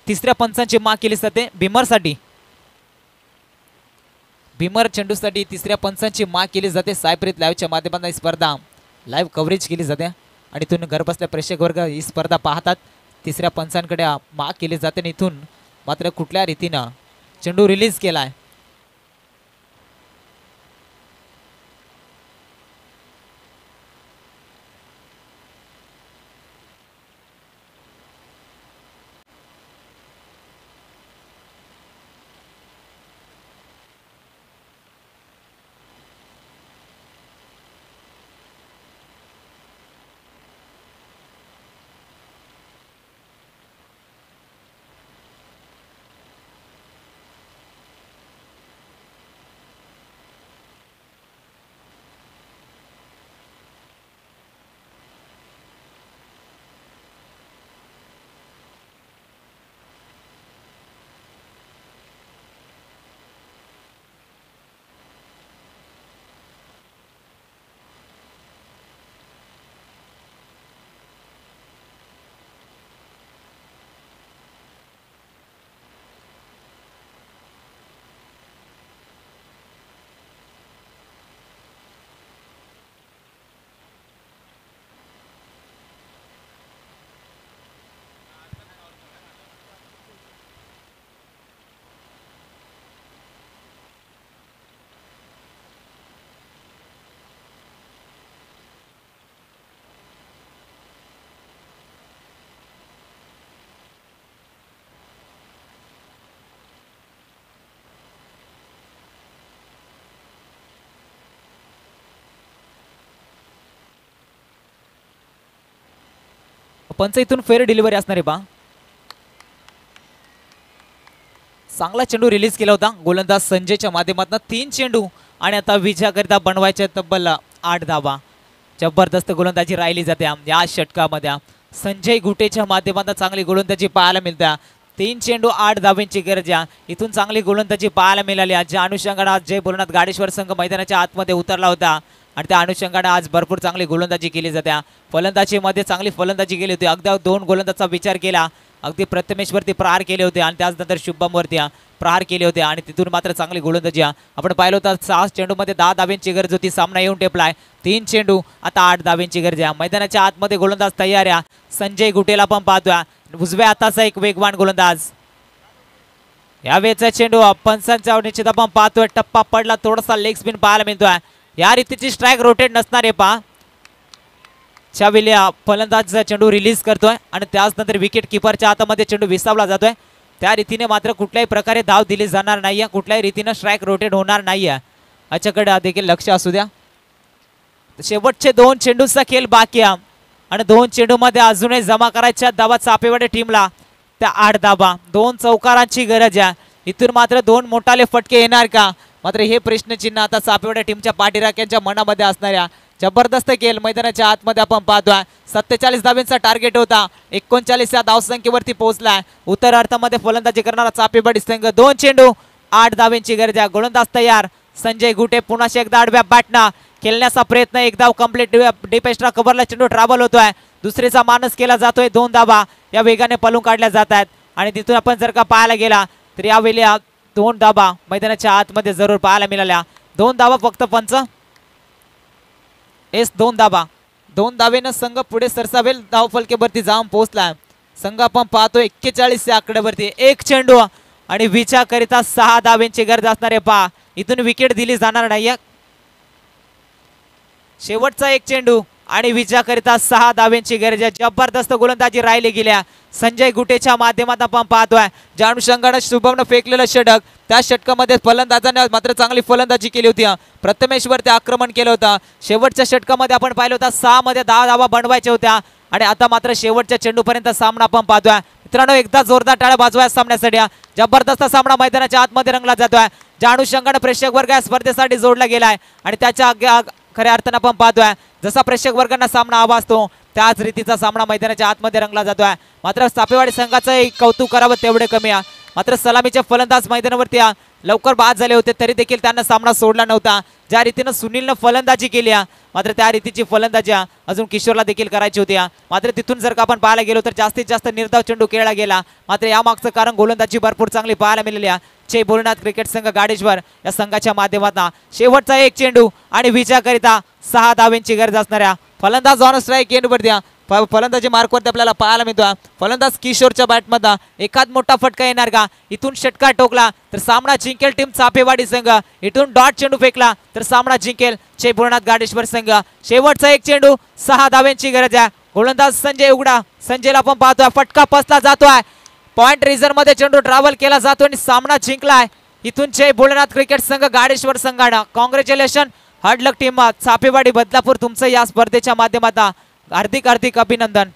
तिसऱ्या पंचांची माग केली जाते. भीमरसाठी, भीमर चेंडूसाठी तिसऱ्या पंचांची माग केली जाते. सायप्रीत लाईव्हच्या माध्यमातून ही स्पर्धा लाईव्ह कव्हरेज केली जाते आणि इथून घरबसल्या प्रेक्षक वर्ग ही स्पर्धा पाहतात. तिसऱ्या पंचांकडे माग केली जाते आणि इथून मात्र कुठल्या रीतीनं चेंडू रिलीज केलाय. पंच इथून फेर डिलिव्हरी असणार आहे पहा. चांगला चेंडू रिलीज केला होता गोलंदाज संजयच्या माध्यमातून. 3 चेंडू आणि आता विजयाकरिता बनवायचे तब्बल 8 धावा. जबरदस्त गोलंदाजी राहिली जाते या षटकामध्ये. संजय गुटेच्या माध्यमातून चांगली गोलंदाजी पाहायला मिळते. 3 चेंडू 8 धावांची गरज आहे. इथून चांगली गोलंदाजी पाहायला मिळाली. ज्या अनुषंगाने आज जय भोलेनाथ गाडेश्वर संघ मैदानाच्या आतमध्ये उतरला होता आणि त्या अनुषंगाने आज भरपूर चांगली गोलंदाजी केली जाते. फलंदाजीमध्ये चांगली फलंदाजी केली होती. अगदी 2 गोलंदाजाचा विचार केला. अगदी प्रथमेशवरती प्रहार केले होते आणि त्याचनंतर शुभमवरती प्रहार केले होते आणि तिथून मात्र चांगली गोलंदाजी आपण पाहिलं होतं. 6 चेंडूमध्ये 10 धावांची गरज होती. सामना येऊन टेपलाय. 3 चेंडू आता 8 धावांची गरज आहे. मैदानाच्या आतमध्ये गोलंदाज तयार आहे. संजय गुटेला पण पाहतोय. उजव्या हाताचा एक वेगवान गोलंदाज. या वेळचा चेंडू पंचांच्या निश्चित आपण पाहतोय. टप्पा पडला. थोडासा लेग स्पिन पाहायला मिळतोय. या रीतीची स्ट्राईक रोटेट नसणार आहे पहा. त्यावेळी फलंदाज चेंडू रिलीज करतोय आणि त्याचनंतर विकेट किपरच्या हातामध्ये चेंडू विसावला जातोय. त्या रीतीने मात्र कुठल्याही प्रकारे धाव दिली जाणार नाहीये. कुठल्याही रीतीने स्ट्राईक रोटेट होणार नाहीये. याच्याकडे देखील लक्ष असू द्या. शेवटचे 2 चेंडूचा खेळ बाकी आहे आणि 2 चेंडूमध्ये अजूनही जमा करायच्या धावा चापेवाडी टीमला. त्या 8 धावा. 2 चौकारांची गरज आहे. इथून मात्र 2 मोठाले फटके येणार का? मात्र हे प्रश्नचिन्ह आता चापेवाडी टीमच्या पाठीराख्यांच्या मनामध्ये असणाऱ्या. जबरदस्त खेळ मैदानाच्या आतमध्ये आपण पाहतोय. 47 धावांचा टार्गेट होता. 39 या धावसंख्येवरती पोहोचलाय. उत्तर अर्थामध्ये फलंदाजी करणारा चापेवाडी संघ. 2 चेंडू 8 धावांची गरज आहे. गोलंदाज तयार. संजय गुटे पुन्हा एकदा आडव्या बॅटना खेळण्याचा प्रयत्न. एक धाव कंप्लीट. डीप एक्स्ट्रा कव्हरला चेंडू ट्रॅव्हल होतोय. दुसरीचा मानस केला जातोय. 2 धावा या वेगाने पळून काढल्या जात आहेत आणि तिथून आपण जर का पाहायला गेला तर यावेळी 2 धावा मैदानाच्या आतमध्ये जरूर पाहायला मिळाल्या. 2 धावा फक्त पंच. 2 धावा. 2 धावेनं संघ पुढे सरसावेल. धावफलकेवरती जाऊन पोहोचला. संघ आपण पाहतो 41 या आकड्यावरती. 1 चेंडू आणि विजयाकरिता 6 धावांची गरज असणार आहे पहा. इथून विकेट दिली जाणार नाहीये. शेवटचा 1 चेंडू आणि विजयाकरिता 6 धावांची गरज आहे. जबरदस्त गोलंदाजी राहिली गेल्या संजय गुटेच्या माध्यमातून आपण पाहतोय. ज्या अनुषंगाने शुभमनं फेकलेलं षटक त्या षटकामध्ये फलंदाजाने मात्र चांगली फलंदाजी केली होती. प्रथमेशवरती आक्रमण केलं होतं. शेवटच्या षटकामध्ये आपण पाहिलं होतं 6 मध्ये 10 धावा बनवायच्या होत्या आणि आता मात्र शेवटच्या चेंडूपर्यंत सामना आपण पाहतोय. मित्रांनो एकदा जोरदार टाळ्या वाजवा सामन्यासाठी. जबरदस्त सामना मैदानाच्या आतमध्ये रंगला जातोय. ज्या अनुषंगाने प्रेक्षक वर्ग या स्पर्धेसाठी जोडला गेलाय आणि त्याच्या खऱ्या अर्थानं आपण पाहतोय जसा प्रेक्षक वर्गांना सामना हवा असतो त्याच रीतीचा सामना मैदानाच्या आतमध्ये रंगला जातोय. मात्र चापेवाडी संघाचं कौतुक करावं तेवढे कमी आहे. मात्र सलामीचे फलंदाज मैदानावरती लवकर बाद झाले होते तरी देखील त्यांना सामना सोडला नव्हता. ज्या रीतीनं सुनीलनं फलंदाजी केली मात्र त्या रीतीची फलंदाजी अजून किशोरला देखील करायची होती. मात्र तिथून जर का आपण पाहायला गेलो तर जास्तीत जास्त निर्धाव चेंडू खेळला गेला. मात्र यामागचं कारण गोलंदाजी भरपूर चांगली पाहायला मिळाली. जय भोलेनाथ क्रिकेट संघ गाडेश्वर या संघाच्या माध्यमातून शेवटचा 1 चेंडू आणि विजयाकरिता 6 धावांची गरज असणाऱ्या फलंदाज ऑन स्ट्राईक एंडवरती. फलंदाजी मार्कवरती आपल्याला पाहायला मिळतो. फलंदाज किशोरच्या बॅटमध्ये एखाद मोठा फटका येणार का? इथून षटकार टोकला तर सामना जिंकेल टीम चापेवाडी संघ. इथून डॉट चेंडू फेकला तर सामना जिंकेल जय भोलेनाथ गाडेश्वर संघ. शेवटचा 1 चेंडू 6 धावांची गरज आहे. गोलंदाज संजय उघडा. संजयला आपण पाहतोय फटका पसला जातोय. पॉइंट रिझर्व मध्ये चेंडू ट्रॅव्हल केला जातो आणि सामना जिंकलाय. इथून जय भोलेनाथ क्रिकेट संघ गाडेश्वर संघानं. कॉंग्रॅच्युलेशन हार्ड लक टीम चापेवाडी बदलापूर. तुमचं या स्पर्धेच्या माध्यमातून हार्दिक अभिनंदन.